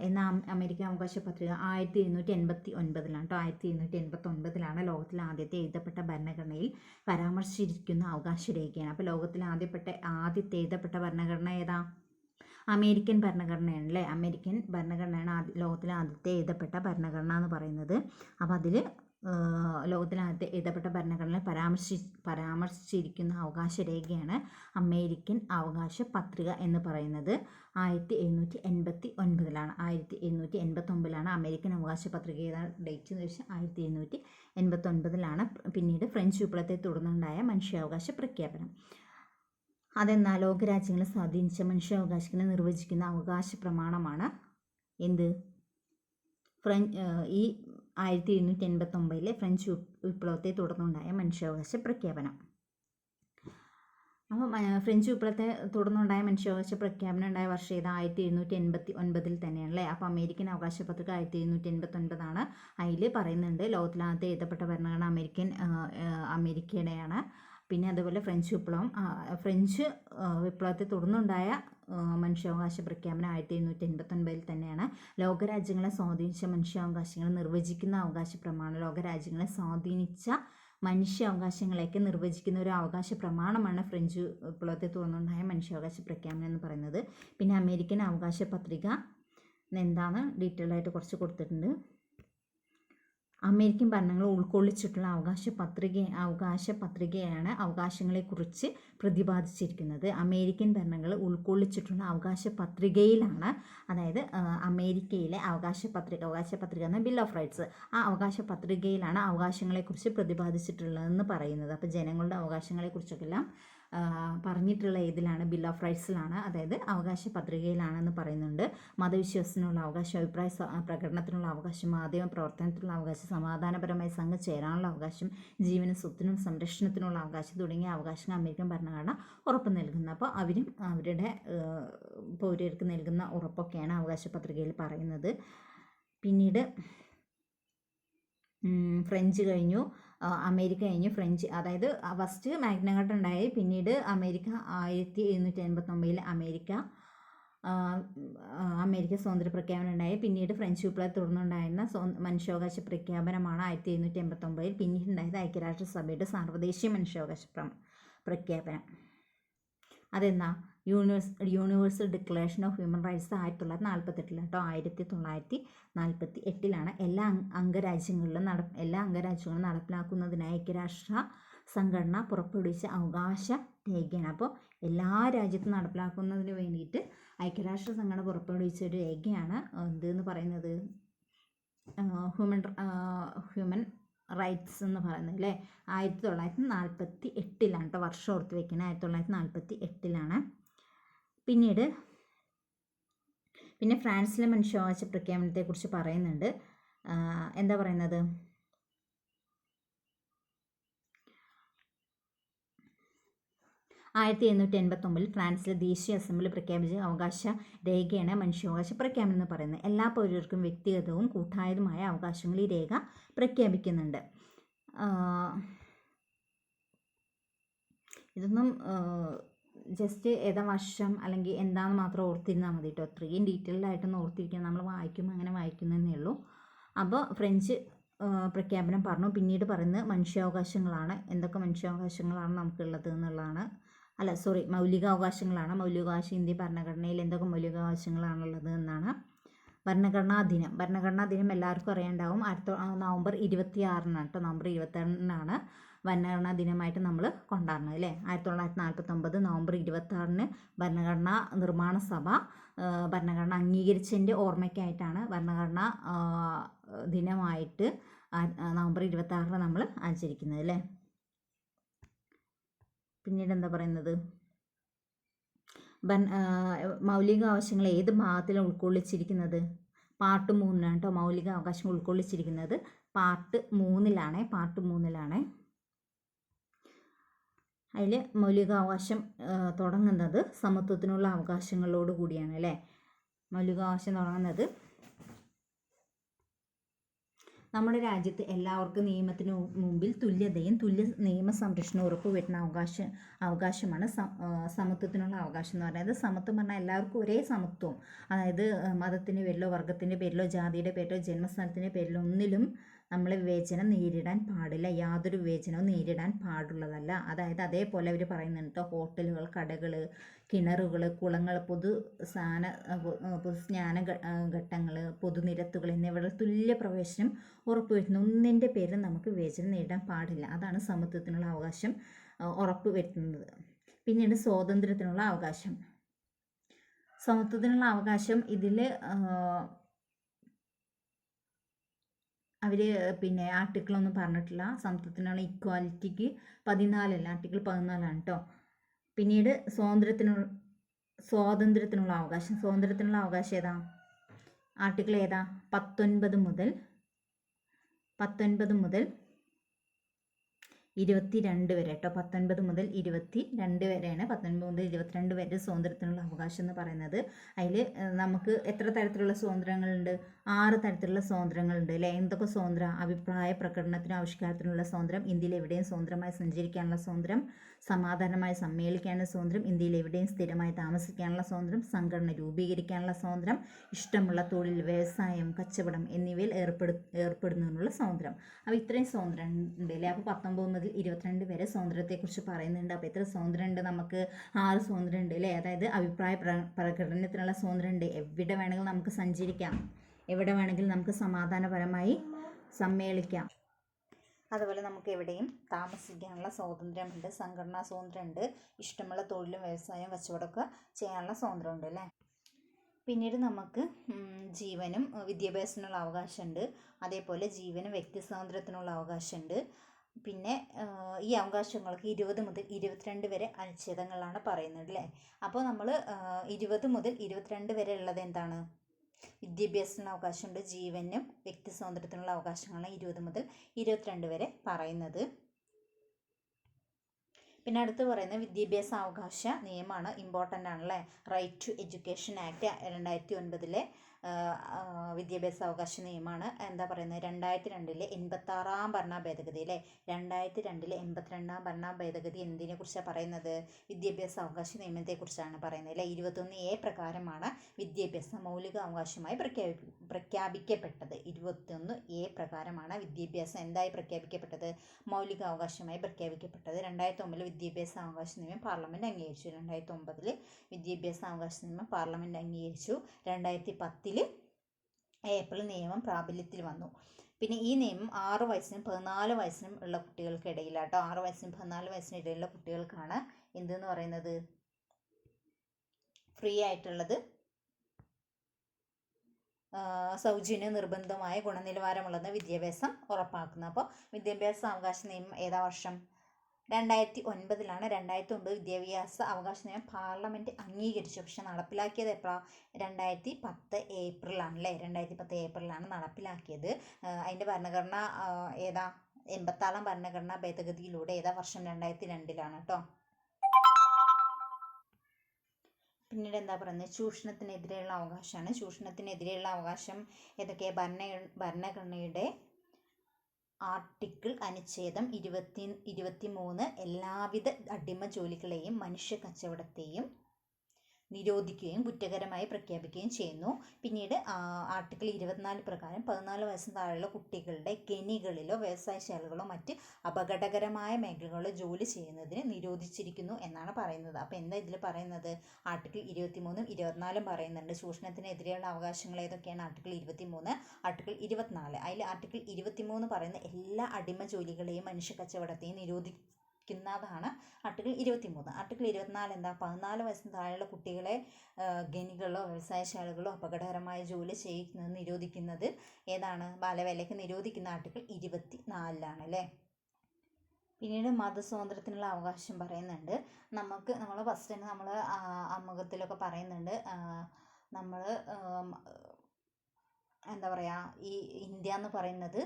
എന്ന അമേരിക്കൻ അവകാശ പത്രിക 1789 കേട്ടോ. 1789 ലോകത്തിലെ ആദ്യത്തെ എഴുതപ്പെട്ട ഭരണഘടനയിൽ പരാമർശിച്ചിരിക്കുന്ന അവകാശ രേഖയാണ്. അപ്പോൾ ലോകത്തിലെ ആദ്യത്തെ എഴുതപ്പെട്ട ഭരണഘടന ഏതാ, അമേരിക്കൻ ഭരണഘടനയാണല്ലേ. അമേരിക്കൻ ഭരണഘടനയാണ് ലോകത്തിലെ ആദ്യത്തെ എഴുതപ്പെട്ട ഭരണഘടന എന്ന് പറയുന്നത്. അപ്പോൾ അതിൽ ലോകത്തിലെ ആദ്യത്തെ എഴുതപ്പെട്ട ഭരണഘടനയിൽ പരാമർശിച്ചിരിക്കുന്ന അവകാശ രേഖയാണ് അമേരിക്കൻ അവകാശ പത്രിക എന്ന് പറയുന്നത്. 1789 1789 അമേരിക്കൻ അവകാശ പത്രിക. ഏതാണ് ഡേറ്റ് എന്ന് വെച്ചാൽ 1789 പിന്നീട് ഫ്രഞ്ച് വിപ്ലവത്തെ തുടർന്നുണ്ടായ മനുഷ്യാവകാശ പ്രഖ്യാപനം. അതെന്നാൽ ലോകരാജ്യങ്ങളെ സ്വാധീനിച്ച മനുഷ്യാവകാശങ്ങളെ നിർവചിക്കുന്ന അവകാശ പ്രമാണമാണ് എന്ത്, ഈ 1789 ഫ്രഞ്ച് വിപ്ലവത്തെ തുടർന്നുണ്ടായ മനുഷ്യാവകാശ പ്രഖ്യാപനം. അപ്പോൾ ഫ്രഞ്ച് വിപ്ലവത്തെ തുടർന്നുണ്ടായ മനുഷ്യാവകാശ പ്രഖ്യാപനം ഉണ്ടായ വർഷം ഏത് 1789 തന്നെയാണല്ലേ. അപ്പോൾ അമേരിക്കൻ അവകാശ പത്രിക 1789 അതിൽ പറയുന്നുണ്ട് ലോകത്തിലാകത്തെ എഴുതപ്പെട്ട ഭരണഘടന അമേരിക്കയുടെയാണ്. പിന്നെ അതുപോലെ ഫ്രഞ്ച് വിപ്ലവത്തെ തുടർന്നുണ്ടായ മനുഷ്യാവകാശ പ്രഖ്യാപനം 1789 തന്നെയാണ്. ലോകരാജ്യങ്ങളെ സ്വാധീനിച്ച മനുഷ്യാവകാശങ്ങൾ നിർവചിക്കുന്ന അവകാശ പ്രമാണം, ലോകരാജ്യങ്ങളെ സ്വാധീനിച്ച മനുഷ്യാവകാശങ്ങളെയൊക്കെ നിർവചിക്കുന്ന ഒരു അവകാശ പ്രമാണമാണ് ഫ്രഞ്ച് വിപ്ലവത്തെ തുടർന്നുണ്ടായ മനുഷ്യാവകാശ പ്രഖ്യാപനം എന്ന് പറയുന്നത്. പിന്നെ അമേരിക്കൻ അവകാശ പത്രിക എന്താണ് ഡീറ്റെയിൽ ആയിട്ട് കുറച്ച് കൊടുത്തിട്ടുണ്ട്. അമേരിക്കൻ ഭരണങ്ങൾ ഉൾക്കൊള്ളിച്ചിട്ടുള്ള അവകാശ പത്രികയാണ് അവകാശങ്ങളെക്കുറിച്ച് പ്രതിപാദിച്ചിരിക്കുന്നത്. അമേരിക്കൻ ഭരണങ്ങൾ ഉൾക്കൊള്ളിച്ചിട്ടുള്ള അവകാശ പത്രികയിലാണ്, അതായത് അമേരിക്കയിലെ അവകാശ പത്രിക എന്ന ബിൽ ഓഫ് റൈറ്റ്സ്, ആ അവകാശ പത്രികയിലാണ് അവകാശങ്ങളെക്കുറിച്ച് പ്രതിപാദിച്ചിട്ടുള്ളതെന്ന് പറയുന്നത്. അപ്പോൾ ജനങ്ങളുടെ അവകാശങ്ങളെക്കുറിച്ചൊക്കെല്ലാം പറഞ്ഞിട്ടുള്ള ഇതിലാണ് ബിൽ ഓഫ് റൈറ്റ്സിലാണ്, അതായത് അവകാശ പത്രികയിലാണെന്ന് പറയുന്നുണ്ട്. മതവിശ്വാസത്തിനുള്ള അവകാശം, അഭിപ്രായ പ്രകടനത്തിനുള്ള അവകാശം, മാധ്യമ പ്രവർത്തനത്തിനുള്ള അവകാശം, സമാധാനപരമായി സംഘം ചേരാനുള്ള അവകാശം, ജീവനും സ്വത്തിനും സംരക്ഷണത്തിനുള്ള അവകാശം തുടങ്ങിയ അവകാശങ്ങൾ അമേരിക്കൻ ഭരണഘടന ഉറപ്പ് നൽകുന്നു. അപ്പോൾ അവരും അവരുടെ പൗരർക്ക് നൽകുന്ന ഉറപ്പൊക്കെയാണ് അവകാശ പത്രികയിൽ പറയുന്നത്. പിന്നീട് ഫ്രഞ്ച് കഴിഞ്ഞു, അമേരിക്ക കഴിഞ്ഞു, ഫ്രഞ്ച്, അതായത് ഫസ്റ്റ് മാഗ്ന കാർട്ട ഉണ്ടായി, പിന്നീട് അമേരിക്ക 1789 അമേരിക്ക സ്വാതന്ത്ര്യ പ്രഖ്യാപനം ഉണ്ടായി. പിന്നീട് ഫ്രഞ്ച് വിപ്ലവത്തെ തുടർന്നുണ്ടായിരുന്ന മനുഷ്യാവകാശ പ്രഖ്യാപനമാണ് 1789. പിന്നീട് ഉണ്ടായത് ഐക്യരാഷ്ട്രസഭയുടെ സാർവദേശീയ മനുഷ്യാവകാശ പ്രഖ്യാപനം. അതെന്നാ universal declaration of human rights 1948 കേട്ടോ. 1948 എല്ലാ അംഗരാജ്യങ്ങളിലും നടപ്പിലാക്കുന്നതിനായി ഐക്യരാഷ്ട്ര സംഘടന പുറപ്പെടുവിച്ച അവകാശ രേഖയാണ്. അപ്പോൾ എല്ലാ രാജ്യത്തും നടപ്പിലാക്കുന്നതിന് വേണ്ടിയിട്ട് ഐക്യരാഷ്ട്ര സംഘടന പുറപ്പെടുവിച്ച ഒരു രേഖയാണ് എന്തെന്ന് പറയുന്നത്, ഹ്യൂമൻ റൈറ്റ്സ് എന്ന് പറയുന്നത് അല്ലേ. 1948 കേട്ടോ, വർഷം ഓർത്ത് വെക്കുന്നത് 1948. പിന്നെ ഫ്രാൻസിലെ മനുഷ്യാവകാശ പ്രഖ്യാപനത്തെക്കുറിച്ച് പറയുന്നുണ്ട്. എന്താ പറയുന്നത്, 1789 ഫ്രാൻസിലെ ദേശീയ അസംബ്ലി പ്രഖ്യാപിച്ച അവകാശ രേഖയാണ് മനുഷ്യാവകാശ പ്രഖ്യാപനം എന്ന് പറയുന്നത്. എല്ലാ പൗരർക്കും വ്യക്തിഗതവും കൂട്ടായതുമായ അവകാശങ്ങൾ ഈ രേഖ പ്രഖ്യാപിക്കുന്നുണ്ട്. ഇതൊന്നും ജസ്റ്റ് ഏതാ വർഷം അല്ലെങ്കിൽ എന്താണെന്ന് മാത്രം ഓർത്തിരുന്നാൽ മതി കേട്ടോ. അത്രയും ഡീറ്റെയിൽഡ് ആയിട്ടൊന്നും ഓർത്തിരിക്കണം, നമ്മൾ വായിക്കുമ്പോൾ അങ്ങനെ വായിക്കുന്നതേ ഉള്ളൂ. അപ്പോൾ ഫ്രഞ്ച് പ്രഖ്യാപനം പറഞ്ഞു. പിന്നീട് പറയുന്നത് മനുഷ്യാവകാശങ്ങളാണ്, എന്തൊക്കെ മനുഷ്യാവകാശങ്ങളാണ് നമുക്കുള്ളത് എന്നുള്ളതാണ്. മൗലികാവകാശങ്ങളാണ്. മൗലികാവകാശം ഇന്ത്യൻ ഭരണഘടനയിൽ എന്തൊക്കെ മൗലികാവകാശങ്ങളാണുള്ളത് എന്നാണ്. ഭരണഘടനാ ദിനം എല്ലാവർക്കും അറിയാണ്ടാവും. നവംബർ 26 കേട്ടോ. നവംബർ 26 ഭരണഘടനാ ദിനമായിട്ട് നമ്മൾ കൊണ്ടാടുന്നത് അല്ലേ. 1949 നവംബർ 26 ഭരണഘടനാ നിർമ്മാണ സഭ ഭരണഘടന അംഗീകരിച്ചതിൻ്റെ ഓർമ്മയ്ക്കായിട്ടാണ് ഭരണഘടനാ ദിനമായിട്ട് നവംബർ 26 നമ്മൾ ആചരിക്കുന്നത് അല്ലേ. പിന്നീട് എന്താ പറയുന്നത്, മൗലിക ആവശ്യങ്ങൾ ഏത് ഭാഗത്തിലാണ് ഉൾക്കൊള്ളിച്ചിരിക്കുന്നത്? പാർട്ട് 3 കേട്ടോ. മൗലിക അവകാശങ്ങൾ ഉൾക്കൊള്ളിച്ചിരിക്കുന്നത് പാർട്ട് 3 അതിൽ മൗലികാവകാശം തുടങ്ങുന്നത് സമത്വത്തിനുള്ള അവകാശങ്ങളോട് കൂടിയാണ് അല്ലേ. മൗലികാവകാശം തുടങ്ങുന്നത് നമ്മുടെ രാജ്യത്ത് എല്ലാവർക്കും നിയമത്തിന് മുമ്പിൽ തുല്യതയും തുല്യ നിയമ സംരക്ഷണവും ഉറപ്പുവരുന്ന അവകാശമാണ് സമത്വത്തിനുള്ള അവകാശം എന്ന് പറയുന്നത്. സമത്വം പറഞ്ഞാൽ എല്ലാവർക്കും ഒരേ സമത്വം, അതായത് മതത്തിൻ്റെ പേരിലോ വർഗത്തിൻ്റെ പേരിലോ ജാതിയുടെ പേരിലോ ജന്മസ്ഥലത്തിൻ്റെ പേരിലോ ഒന്നിലും നമ്മൾ വിവേചനം നേരിടാൻ പാടില്ല, യാതൊരു വിവേചനവും നേരിടാൻ പാടുള്ളതല്ല. അതായത് അതേപോലെ അവർ പറയുന്നുണ്ട്, ഹോട്ടലുകൾ, കടകൾ, കിണറുകൾ, കുളങ്ങൾ, പൊതുസ്നാന ഘട്ടങ്ങൾ, പൊതുനിരത്തുകൾ എന്നിവയുടെ തുല്യ പ്രവേശനം ഉറപ്പുവരുത്തുന്ന ഒന്നിൻ്റെ പേരിൽ നമുക്ക് വിവേചനം നേരിടാൻ പാടില്ല. അതാണ് സമത്വത്തിനുള്ള അവകാശം ഉറപ്പുവരുത്തുന്നത്. പിന്നീട് സ്വാതന്ത്ര്യത്തിനുള്ള അവകാശം. സമത്വത്തിനുള്ള അവകാശം ഇതിൽ അവർ പിന്നെ ആർട്ടിക്കിളൊന്നും പറഞ്ഞിട്ടില്ല. സമത്വത്തിനുള്ള ഇക്വാലിറ്റിക്ക് 14 ആർട്ടിക്കിൾ 14 കേട്ടോ. പിന്നീട് സ്വാതന്ത്ര്യത്തിനുള്ള അവകാശം. സ്വാതന്ത്ര്യത്തിനുള്ള അവകാശം ഏതാ? ആർട്ടിക്കിൾ ഏതാ? 19 മുതൽ 22 വരെ കേട്ടോ. 19 മുതൽ 22 വരെയാണ്. 19 മുതൽ 22 വരെ സ്വാതന്ത്ര്യത്തിനുള്ള അവകാശം എന്ന് പറയുന്നത്. അതിൽ നമുക്ക് എത്ര തരത്തിലുള്ള സ്വാതന്ത്ര്യങ്ങളുണ്ട്? 6 തരത്തിലുള്ള സ്വാതന്ത്ര്യങ്ങളുണ്ട് അല്ലേ? എന്തൊക്കെ സ്വാതന്ത്ര്യം? അഭിപ്രായ പ്രകടനത്തിനും ആവിഷ്കാരത്തിനുള്ള സ്വാതന്ത്ര്യം, ഇന്ത്യയിൽ എവിടെയും സ്വതന്ത്രമായി സഞ്ചരിക്കാനുള്ള സ്വാതന്ത്ര്യം, സമാധാനമായി സമ്മേളിക്കാനുള്ള സ്വാതന്ത്ര്യം, ഇന്ത്യയിൽ എവിടെയും സ്ഥിരമായി താമസിക്കാനുള്ള സ്വാതന്ത്ര്യം, സംഘടന രൂപീകരിക്കാനുള്ള സ്വാതന്ത്ര്യം, ഇഷ്ടമുള്ള തൊഴിൽ, വ്യവസായം, കച്ചവടം എന്നിവയിൽ ഏർപ്പെടുന്നതിനുള്ള സ്വാതന്ത്ര്യം. അപ്പോൾ ഇത്രയും സ്വാതന്ത്ര്യം ഉണ്ട് അല്ലേ? അപ്പോൾ 19 മുതൽ 22 വരെ സ്വാതന്ത്ര്യത്തെക്കുറിച്ച് പറയുന്നുണ്ട്. അപ്പോൾ എത്ര സ്വാതന്ത്ര്യം ഉണ്ട്? നമുക്ക് 6 സ്വാതന്ത്ര്യം ഉണ്ട് അല്ലേ? അതായത് അഭിപ്രായ പ്രകടനത്തിനുള്ള സ്വാതന്ത്ര്യം ഉണ്ട്. എവിടെ വേണമെങ്കിലും നമുക്ക് സഞ്ചരിക്കാം, എവിടെ വേണമെങ്കിലും നമുക്ക് സമാധാനപരമായി സമ്മേളിക്കാം. അതുപോലെ നമുക്ക് എവിടെയും താമസിക്കാനുള്ള സ്വാതന്ത്ര്യമുണ്ട്, സംഘടനാ സ്വാതന്ത്ര്യമുണ്ട്, ഇഷ്ടമുള്ള തൊഴിലും വ്യവസായവും കച്ചവടമൊക്കെ ചെയ്യാനുള്ള സ്വാതന്ത്ര്യമുണ്ട് അല്ലേ? പിന്നീട് നമുക്ക് ജീവനും വിദ്യാഭ്യാസത്തിനുള്ള അവകാശമുണ്ട്. അതേപോലെ ജീവനും വ്യക്തി സ്വാതന്ത്ര്യത്തിനുള്ള അവകാശമുണ്ട്. പിന്നെ ഈ അവകാശങ്ങൾക്ക് 20 മുതൽ 22 വരെ അനുച്ഛേദങ്ങളാണ് പറയുന്നത് അല്ലേ? അപ്പോൾ നമ്മൾ 20 മുതൽ 22 വരെ ഉള്ളത് എന്താണ്? വിദ്യാഭ്യാസത്തിനുള്ള അവകാശമുണ്ട്, ജീവനും വ്യക്തി സ്വാതന്ത്ര്യത്തിനുള്ള അവകാശങ്ങളാണ് 20 മുതൽ 22 വരെ പറയുന്നത്. പിന്നെ അടുത്ത് പറയുന്നത് വിദ്യാഭ്യാസ അവകാശ നിയമമാണ്. ഇമ്പോർട്ടൻ്റ് ആണല്ലേ? റൈറ്റ് ടു എഡ്യൂക്കേഷൻ ആക്ട് 2009 വിദ്യാഭ്യാസ അവകാശ നിയമമാണ്. എന്താ പറയുന്നത്? 2002 86-ാം ഭരണ ഭേദഗതി അല്ലേ? 2002 82-ാം ഭരണ ഭേദഗതി എന്തിനെ കുറിച്ചാണ് പറയുന്നത്? വിദ്യാഭ്യാസ അവകാശ നിയമത്തെക്കുറിച്ചാണ് പറയുന്നത് അല്ലേ? 21A പ്രകാരമാണ് വിദ്യാഭ്യാസ മൗലിക അവകാശമായി പ്രഖ്യാപിക്കപ്പെട്ടത്. 21A പ്രകാരമാണ് വിദ്യാഭ്യാസം എന്തായി പ്രഖ്യാപിക്കപ്പെട്ടത്? മൗലിക അവകാശമായി പ്രഖ്യാപിക്കപ്പെട്ടത്. 2009 വിദ്യാഭ്യാസ അവകാശ നിയമം പാർലമെൻറ്റ് അംഗീകരിച്ചു. 2009 വിദ്യാഭ്യാസ അവകാശ നിയമം പാർലമെൻറ്റ് അംഗീകരിച്ചു. 2010 ഏപ്രിൽ നിയമം പ്രാബല്യത്തിൽ വന്നു. പിന്നെ ഈ നിയമം 6 വയസ്സിനും 14 വയസ്സിനും ഉള്ള കുട്ടികൾക്കിടയിലാട്ടോ. 6 വയസ്സിനും 14 വയസ്സിനും ഇടയിലുള്ള കുട്ടികൾക്കാണ് എന്തെന്ന് പറയുന്നത്? ഫ്രീ ആയിട്ടുള്ളത്, സൗജന്യ നിർബന്ധമായ ഗുണനിലവാരമുള്ളത് വിദ്യാഭ്യാസം ഉറപ്പാക്കുന്നത്. അപ്പോൾ വിദ്യാഭ്യാസ അവകാശ നിയമം ഏതാ വർഷം? 2009 2009 വിദ്യാഭ്യാസ അവകാശ നിയമം പാർലമെൻറ്റ് അംഗീകരിച്ചു. പക്ഷെ നടപ്പിലാക്കിയത് എപ്പോഴാണ്? 2010 ഏപ്രിലാണല്ലേ? 2010 ഏപ്രിലാണ് നടപ്പിലാക്കിയത്. അതിൻ്റെ ഭരണഘടന ഏതാ? 86-ാം ഭരണഘടനാ ഭേദഗതിയിലൂടെ ഏതാ വർഷം? 2002 കേട്ടോ. പിന്നീട് എന്താ പറയുന്നത്? ചൂഷണത്തിനെതിരെയുള്ള അവകാശമാണ്. ചൂഷണത്തിനെതിരെയുള്ള അവകാശം ഏതൊക്കെയാണ്? ഭരണഘടനയുടെ ആർട്ടിക്കിൾ അനുച്ഛേദം 23 എല്ലാവിധ അടിമ ജോലികളെയും മനുഷ്യ കച്ചവടത്തെയും നിരോധിക്കുകയും കുറ്റകരമായി പ്രഖ്യാപിക്കുകയും ചെയ്യുന്നു. പിന്നീട് ആർട്ടിക്കിൾ 24 പ്രകാരം 14 വയസ്സിന് താഴെയുള്ള കുട്ടികളുടെ ഖനികളിലോ വ്യവസായശാലകളോ മറ്റ് അപകടകരമായ മേഖലകളിലോ ജോലി ചെയ്യുന്നതിന് നിരോധിച്ചിരിക്കുന്നു എന്നാണ് പറയുന്നത്. അപ്പോൾ എന്താ ഇതിൽ പറയുന്നത്? ആർട്ടിക്കിൾ 23 24 പറയുന്നുണ്ട്. ചൂഷണത്തിനെതിരെയുള്ള അവകാശങ്ങൾ ഏതൊക്കെയാണ്? Article 23 article 24. അതിൽ ആർട്ടിക്കിൾ 23 പറയുന്ന എല്ലാ അടിമ ജോലികളെയും മനുഷ്യ കച്ചവടത്തെയും ാണ് ആർട്ടിക്കിൾ 23. ആർട്ടിക്കിൾ 24 എന്താ? 14 വയസ്സിന് താഴെയുള്ള കുട്ടികളെ ഖനികളിലോ വ്യവസായശാലകളോ അപകടകരമായ ജോലി ചെയ്യുന്നത് നിരോധിക്കുന്നത് ഏതാണ്? ബാലവേലയ്ക്ക് നിരോധിക്കുന്ന ആർട്ടിക്കിൾ 24 അല്ലേ? പിന്നീട് മതസ്വാതന്ത്ര്യത്തിനുള്ള അവകാശം പറയുന്നുണ്ട്. നമ്മൾ ഫസ്റ്റ് തന്നെ നമ്മൾ ആമുഖത്തിലൊക്കെ പറയുന്നുണ്ട്. നമ്മൾ എന്താ പറയുക, ഈ ഇന്ത്യ എന്ന് പറയുന്നത്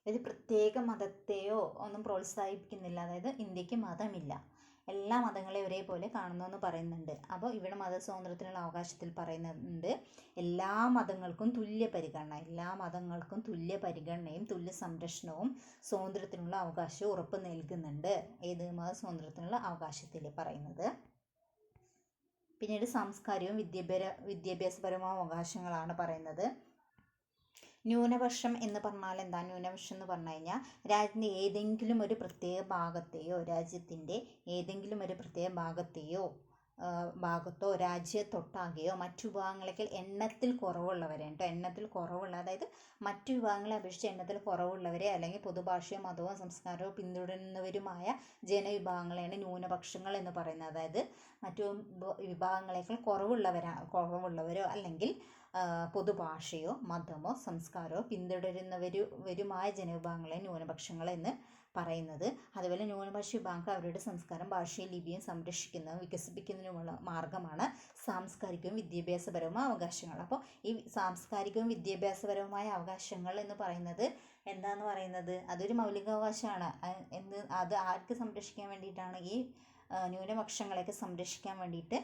ഒരു പ്രത്യേക മതത്തെയോ ഒന്നും പ്രോത്സാഹിപ്പിക്കുന്നില്ല. അതായത് ഇന്ത്യക്ക് മതമില്ല, എല്ലാ മതങ്ങളെയും ഒരേപോലെ കാണുന്നു എന്ന് പറയുന്നുണ്ട്. അപ്പോൾ ഇവിടെ മതസ്വാതന്ത്ര്യത്തിനുള്ള അവകാശത്തിൽ പറയുന്നുണ്ട് എല്ലാ മതങ്ങൾക്കും തുല്യ പരിഗണനയും തുല്യ സംരക്ഷണവും സ്വാതന്ത്ര്യത്തിനുള്ള അവകാശവും ഉറപ്പ് നൽകുന്നുണ്ട്. ഏത്? മതസ്വാതന്ത്ര്യത്തിനുള്ള അവകാശത്തിൽ പറയുന്നത്. പിന്നീട് സാംസ്കാരികവും വിദ്യാഭ്യാസപരമായ അവകാശങ്ങളാണ് പറയുന്നത്. ന്യൂനപക്ഷം എന്ന് പറഞ്ഞാൽ എന്താ? ന്യൂനപക്ഷം എന്ന് പറഞ്ഞു കഴിഞ്ഞാൽ രാജ്യത്തിൻ്റെ ഏതെങ്കിലും ഒരു പ്രത്യേക ഭാഗത്തോ രാജ്യത്തൊട്ടാകെയോ മറ്റു വിഭാഗങ്ങളേക്കാൾ എണ്ണത്തിൽ കുറവുള്ള അതായത് മറ്റു വിഭാഗങ്ങളെ അപേക്ഷിച്ച് എണ്ണത്തിൽ കുറവുള്ളവരെ അല്ലെങ്കിൽ പൊതുഭാഷയോ മതമോ സംസ്കാരമോ പിന്തുടരുന്നവരുമായ ജനവിഭാഗങ്ങളെയാണ് ന്യൂനപക്ഷങ്ങൾ എന്ന് പറയുന്നത്. അതായത് മറ്റു വിഭാഗങ്ങളേക്കാൾ കുറവുള്ളവരോ അല്ലെങ്കിൽ പൊതുഭാഷയോ മതമോ സംസ്കാരമോ പിന്തുടരുന്നവരുമായ ജനവിഭാഗങ്ങളെ ന്യൂനപക്ഷങ്ങൾ എന്ന് പറയുന്നത്. അതുപോലെ ന്യൂനപക്ഷ വിഭാഗം അവരുടെ സംസ്കാരം, ഭാഷയും ലിപിയും സംരക്ഷിക്കുന്നതും വികസിപ്പിക്കുന്നതിനുമുള്ള മാർഗമാണ് സാംസ്കാരികവും വിദ്യാഭ്യാസപരവുമായ അവകാശങ്ങൾ. അപ്പോൾ ഈ സാംസ്കാരികവും വിദ്യാഭ്യാസപരവുമായ അവകാശങ്ങൾ എന്ന് പറയുന്നത് എന്താന്ന് പറയുന്നത് അതൊരു മൗലികാവകാശമാണ്. അത് ആർക്ക് സംരക്ഷിക്കാൻ വേണ്ടിയിട്ടാണ്? ഈ ന്യൂനപക്ഷങ്ങളെയൊക്കെ സംരക്ഷിക്കാൻ വേണ്ടിയിട്ട്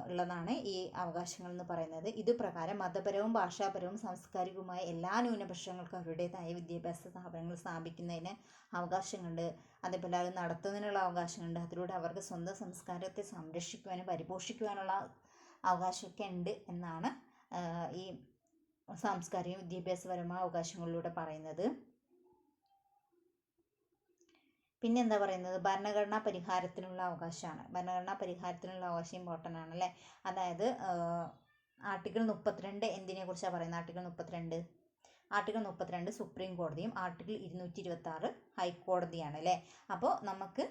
ഉള്ളതാണ് ഈ അവകാശങ്ങൾ എന്ന് പറയുന്നത്. ഇതുപ്രകാരം മതപരവും ഭാഷാപരവും സാംസ്കാരികവുമായ എല്ലാ ന്യൂനപക്ഷങ്ങൾക്കും അവരുടേതായ വിദ്യാഭ്യാസ സ്ഥാപനങ്ങൾ സ്ഥാപിക്കുന്നതിന് അവകാശങ്ങളുണ്ട്. അതേപോലെ അത് നടത്തുന്നതിനുള്ള അവകാശങ്ങളുണ്ട്. അതിലൂടെ അവർക്ക് സ്വന്തം സംസ്കാരത്തെ സംരക്ഷിക്കുവാനും പരിപോഷിക്കുവാനുള്ള അവകാശമൊക്കെ ഉണ്ട് എന്നാണ് ഈ സാംസ്കാരിക വിദ്യാഭ്യാസപരമായ അവകാശങ്ങളിലൂടെ പറയുന്നത്. പിന്നെ എന്താ പറയുന്നത്? ഭരണഘടനാ പരിഹാരത്തിനുള്ള അവകാശമാണ്. ഭരണഘടനാ പരിഹാരത്തിനുള്ള അവകാശം ഇമ്പോർട്ടൻ്റ് ആണ് അല്ലേ? അതായത് ആർട്ടിക്കിൾ 32 എന്തിനെ കുറിച്ചാണ് പറയുന്നത്? ആർട്ടിക്കിൾ 32 സുപ്രീം കോടതിയും ആർട്ടിക്കിൾ 226 ഹൈക്കോടതിയാണ് അല്ലേ? അപ്പോൾ നമുക്ക്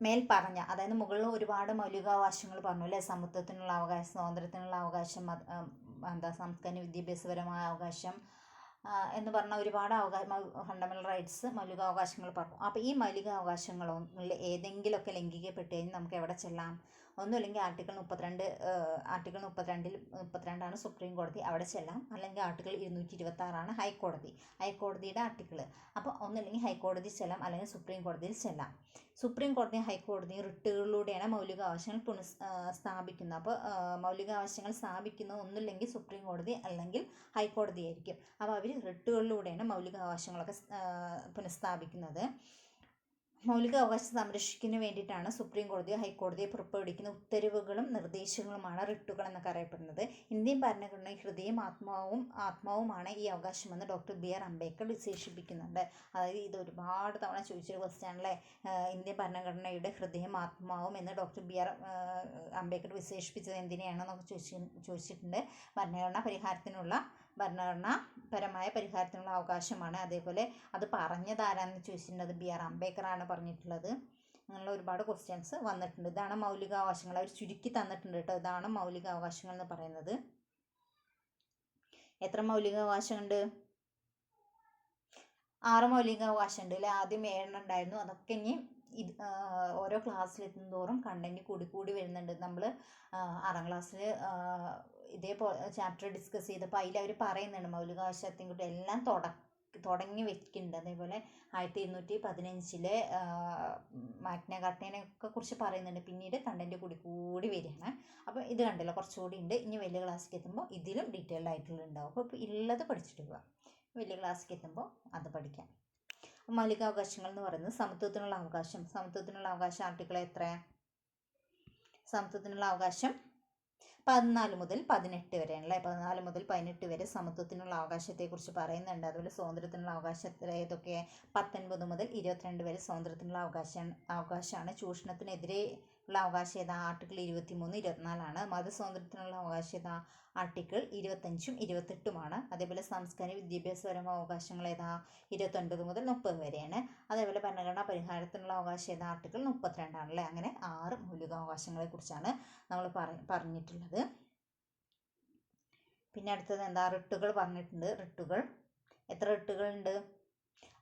മേൽ പറഞ്ഞ, അതായത് മുകളിൽ ഒരുപാട് മൗലികാവകാശങ്ങൾ പറഞ്ഞു അല്ലേ? സമത്വത്തിനുള്ള അവകാശം, സ്വാതന്ത്ര്യത്തിനുള്ള അവകാശം, സാംസ്കാരിക വിദ്യാഭ്യാസപരമായ അവകാശം എന്ന് പറഞ്ഞ ഒരുപാട് ഫണ്ടമെൻ്റൽ റൈറ്റ്സ്, മൗലികാവകാശങ്ങൾ പറഞ്ഞു. അപ്പോൾ ഈ മൗലികാവകാശങ്ങളിൽ ഏതെങ്കിലുമൊക്കെ ലംഘിക്കപ്പെട്ട് കഴിഞ്ഞാൽ നമുക്ക് എവിടെ ചെല്ലാം? ഒന്നുമില്ലെങ്കിൽ ആർട്ടിക്കിൾ 32 സുപ്രീം കോടതി, അവിടെ ചെല്ലാം. അല്ലെങ്കിൽ ആർട്ടിക്കിൾ 226 ഹൈക്കോടതിയുടെ ആർട്ടിക്കിൾ. അപ്പോൾ ഒന്നുമില്ലെങ്കിൽ ഹൈക്കോടതി ചെല്ലാം, അല്ലെങ്കിൽ സുപ്രീം കോടതിയിൽ ചെല്ലാം. സുപ്രീം കോടതിയും ഹൈക്കോടതിയും റിട്ടുകളിലൂടെയാണ് മൗലികാവകാശങ്ങൾ സ്ഥാപിക്കുന്നത്. അപ്പോൾ മൗലികാവകാശങ്ങൾ സ്ഥാപിക്കുന്നത് ഒന്നുമില്ലെങ്കിൽ സുപ്രീം കോടതി അല്ലെങ്കിൽ ഹൈക്കോടതി ആയിരിക്കും. അപ്പോൾ അവർ റിട്ടുകളിലൂടെയാണ് മൗലികാവകാശങ്ങളൊക്കെ പുനഃസ്ഥാപിക്കുന്നത്. മൗലികാവകാശം സംരക്ഷിക്കുന്നതിന് വേണ്ടിയിട്ടാണ് സുപ്രീം കോടതിയോ ഹൈക്കോടതിയോ പുറപ്പെടുവിക്കുന്ന ഉത്തരവുകളും നിർദ്ദേശങ്ങളുമാണ് റിട്ടുകൾ എന്നൊക്കെ അറിയപ്പെടുന്നത്. ഇന്ത്യൻ ഭരണഘടനയുടെ ഹൃദയം ആത്മാവുമാണ് ഈ അവകാശമെന്ന് ഡോക്ടർ BR അംബേദ്കർ വിശേഷിപ്പിക്കുന്നുണ്ട്. അതായത് ഇത് ഒരുപാട് തവണ ചോദിച്ചൊരു ക്വസ്റ്റ്യൻ ആണല്ലേ. ഇന്ത്യൻ ഭരണഘടനയുടെ ഹൃദയം ആത്മാവും എന്ന് ഡോക്ടർ BR അംബേദ്കർ വിശേഷിപ്പിച്ചത് എന്തിനെയാണെന്നൊക്കെ ചോദിച്ചിട്ടുണ്ട്. ഭരണഘടനാപരമായ പരിഹാരത്തിനുള്ള അവകാശമാണ്. അതേപോലെ അത് പറഞ്ഞതാരാന്ന് ചോദിച്ചിട്ടുണ്ട്. അത് BR അംബേദ്കർ ആണ് പറഞ്ഞിട്ടുള്ളത്. അങ്ങനെയുള്ള ഒരുപാട് ക്വസ്റ്റ്യൻസ് വന്നിട്ടുണ്ട്. ഇതാണ് മൗലികാവകാശങ്ങൾ. അവർ ചുരുക്കി തന്നിട്ടുണ്ട് കേട്ടോ. ഇതാണ് മൗലികാവകാശങ്ങൾ എന്ന് പറയുന്നത്. എത്ര മൗലികാവകാശമുണ്ട്? 6 മൗലികാവകാശമുണ്ട് അല്ലേ? ആദ്യം 7 ഉണ്ടായിരുന്നു. അതൊക്കെ ഇനി ഓരോ ക്ലാസ്സിലെത്തും തോറും കണ്ടന്റ് കൂടി വരുന്നുണ്ട്. നമ്മൾ 6ാം ക്ലാസ്സിൽ ഇതേപോലെ ചാപ്റ്റർ ഡിസ്കസ് ചെയ്തപ്പോൾ അതിൽ അവർ പറയുന്നുണ്ട് മൗലികാവകാശത്തെയും കൂടി എല്ലാം തുടങ്ങി വെക്കുന്നുണ്ട്. അതേപോലെ 1215 മാഗ്ന കാർട്ടയെയൊക്കെ കുറിച്ച് പറയുന്നുണ്ട്. പിന്നീട് കണ്ടന്റ് കൂടി വരികയാണ്. അപ്പോൾ ഇത് കണ്ടല്ലോ, കുറച്ചുകൂടി ഉണ്ട്. ഇനി വലിയ ക്ലാസ്സിലേക്ക് എത്തുമ്പോൾ ഇതിലും ഡീറ്റെയിൽഡ് ആയിട്ടുള്ള ഉണ്ടാവും. അപ്പോൾ ഉള്ളത് പഠിച്ചിട്ട് പോവാം. വലിയ ക്ലാസ്സിലേക്ക് എത്തുമ്പോൾ അത് പഠിക്കാം. മൗലികാവകാശങ്ങൾ എന്ന് പറയുന്നത് സമത്വത്തിനുള്ള അവകാശം ആർട്ടിക്കിൾ എത്ര? സമത്വത്തിനുള്ള അവകാശം 14 മുതൽ 18 വരെയാണല്ലേ. 14 മുതൽ 18 വരെ സമത്വത്തിനുള്ള അവകാശത്തെക്കുറിച്ച് പറയുന്നുണ്ട്. അതുപോലെ സ്വാതന്ത്ര്യത്തിനുള്ള അവകാശം ഏതൊക്കെ? 19 മുതൽ 22 വരെ സ്വാതന്ത്ര്യത്തിനുള്ള അവകാശമാണ്. ചൂഷണത്തിനെതിരെ ഉള്ള അവകാശം ഏതാ? ആർട്ടിക്കിൾ 23, 24 മതസ്വാതന്ത്ര്യത്തിനുള്ള അവകാശം ഏതാ? ആർട്ടിക്കിൾ 25ഉം 28ഉമാണ്. അതേപോലെ സാംസ്കാരിക വിദ്യാഭ്യാസപരമായ അവകാശങ്ങൾ ഏതാ? 29 മുതൽ 30 വരെയാണ്. അതേപോലെ ഭരണഘടനാ പരിഹാരത്തിനുള്ള അവകാശം ഏതാ? ആർട്ടിക്കിൾ 32 ആണല്ലേ. അങ്ങനെ 6 മൗലികാവകാശങ്ങളെ കുറിച്ചാണ് നമ്മൾ പറഞ്ഞിട്ടുള്ളത്. പിന്നെ അടുത്തത് എന്താ? റിട്ടുകൾ പറഞ്ഞിട്ടുണ്ട്. റിട്ടുകൾ എത്ര റിട്ടുകളുണ്ട്?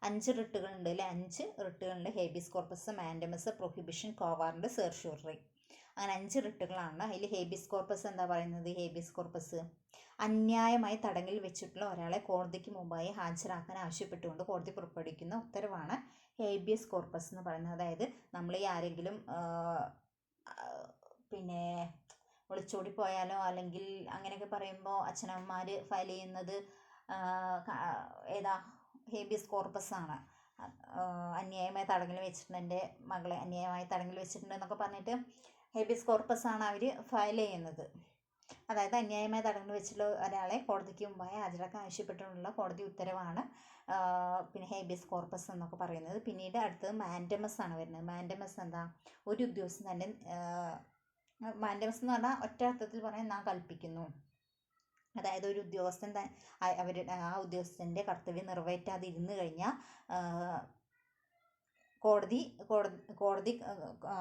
5 റിട്ടുകളുണ്ട് അല്ലേ? 5 റിട്ടുകളുണ്ട്. Habeas corpus, mandamus, prohibition, quo warranto, certiorari. അങ്ങനെ 5 റിട്ടുകളാണ്. അതിൽ ഹേബിയസ് കോർപ്പസ് എന്താ പറയുന്നത്? ഹേബിയസ് കോർപ്പസ് അന്യായമായി തടങ്കിൽ വെച്ചിട്ടുള്ള ഒരാളെ കോടതിക്ക് മുമ്പായി ഹാജരാക്കാൻ ആവശ്യപ്പെട്ടുകൊണ്ട് കോടതി പുറപ്പെടുവിക്കുന്ന ഉത്തരവാണ് ഹേബിയസ് കോർപ്പസ് എന്ന് പറയുന്നത്. അതായത് നമ്മൾ ഈ ആരെങ്കിലും പിന്നെ ഒളിച്ചോടി പോയാലോ അല്ലെങ്കിൽ അങ്ങനെയൊക്കെ പറയുമ്പോൾ അച്ഛനമ്മമാർ ഫയൽ ചെയ്യുന്നത് ഏതാ? ഹേബിയസ് കോർപ്പസ് ആണ്. അന്യായമായി തടങ്കിൽ വെച്ചിട്ടുണ്ട്, എൻ്റെ മകളെ അന്യായമായി തടങ്കിൽ വെച്ചിട്ടുണ്ട് എന്നൊക്കെ പറഞ്ഞിട്ട് ഹേബിയസ് കോർപ്പസ് ആണ് അവർ ഫയൽ ചെയ്യുന്നത്. അതായത് അന്യായമായി തടങ്കിൽ വെച്ചിട്ടുള്ള ഒരാളെ കോടതിക്ക് മുമ്പായി ഹാജരാക്കാൻ ആവശ്യപ്പെട്ടുള്ള കോടതി ഉത്തരവാണ് പിന്നെ ഹേബിയസ് കോർപ്പസ് എന്നൊക്കെ പറയുന്നത്. പിന്നീട് അടുത്തത് മാൻഡമസ് ആണ് വരുന്നത്. മാൻഡമസ് എന്താ? ഒരു ഉദ്യോഗസ്ഥൻ തന്നെ മാൻഡമസ് എന്ന് പറഞ്ഞാൽ ഒറ്റ അർത്ഥത്തിൽ പറയാൻ നാം കൽപ്പിക്കുന്നു. അതായത് ഒരു ഉദ്യോഗസ്ഥൻ ആ ഉദ്യോഗസ്ഥൻ്റെ കർത്തവ്യം നിറവേറ്റാതിരുന്നു കഴിഞ്ഞാൽ കോടതി കോടതി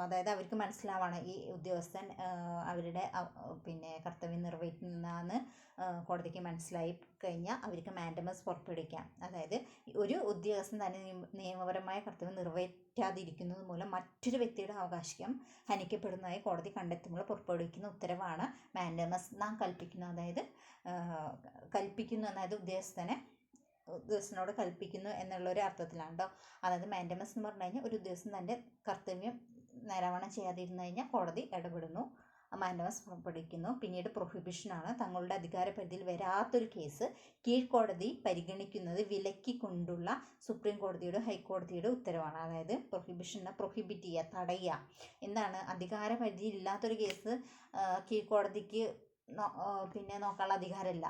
അതായത് അവർക്ക് മനസ്സിലാവാണ് ഈ ഉദ്യോഗസ്ഥൻ അവരുടെ പിന്നെ കർത്തവ്യം നിർവഹിക്കുന്നതെന്ന് കോടതിക്ക് മനസ്സിലായി കഴിഞ്ഞാൽ അവർക്ക് മാൻഡമസ് പുറപ്പെടുവിക്കാം. അതായത് ഒരു ഉദ്യോഗസ്ഥൻ തന്നെ നിയമപരമായ കർത്തവ്യം നിർവഹിക്കാതിരിക്കുന്നത് മൂലം മറ്റൊരു വ്യക്തിയുടെ അവകാശം ഹനിക്കപ്പെടുന്നതായി കോടതി കണ്ടെത്തുമ്പോൾ പുറപ്പെടുവിക്കുന്ന ഉത്തരവാണ് മാൻഡമസ്. നാം കൽപ്പിക്കുന്നു, അതായത് ഉദ്യോഗസ്ഥനോട് കൽപ്പിക്കുന്നു എന്നുള്ളൊരു അർത്ഥത്തിലാണ് കേട്ടോ. അതായത് മാൻഡമസ് എന്ന് പറഞ്ഞു കഴിഞ്ഞാൽ ഒരു ഉദ്യോഗസ്ഥൻ തൻ്റെ കർത്തവ്യം നേരാവണ്ണം ചെയ്യാതിരുന്നു കഴിഞ്ഞാൽ കോടതി ഇടപെടുന്നു, മാൻഡമസ് പുറപ്പെടുവിക്കുന്നു. പിന്നീട് പ്രൊഹിബിഷനാണ്. തങ്ങളുടെ അധികാരപരിധിയിൽ വരാത്തൊരു കേസ് കീഴ്ക്കോടതി പരിഗണിക്കുന്നത് വിലക്കിക്കൊണ്ടുള്ള സുപ്രീം കോടതിയുടെ ഹൈക്കോടതിയുടെ ഉത്തരവാണ്. അതായത് പ്രൊഹിബിഷനെ പ്രൊഹിബിറ്റ് ചെയ്യുക, തടയുക. എന്താണ്, അധികാരപരിധി ഇല്ലാത്തൊരു കേസ് കീഴ്ക്കോടതിക്ക് നോക്കാനുള്ള അധികാരമില്ല.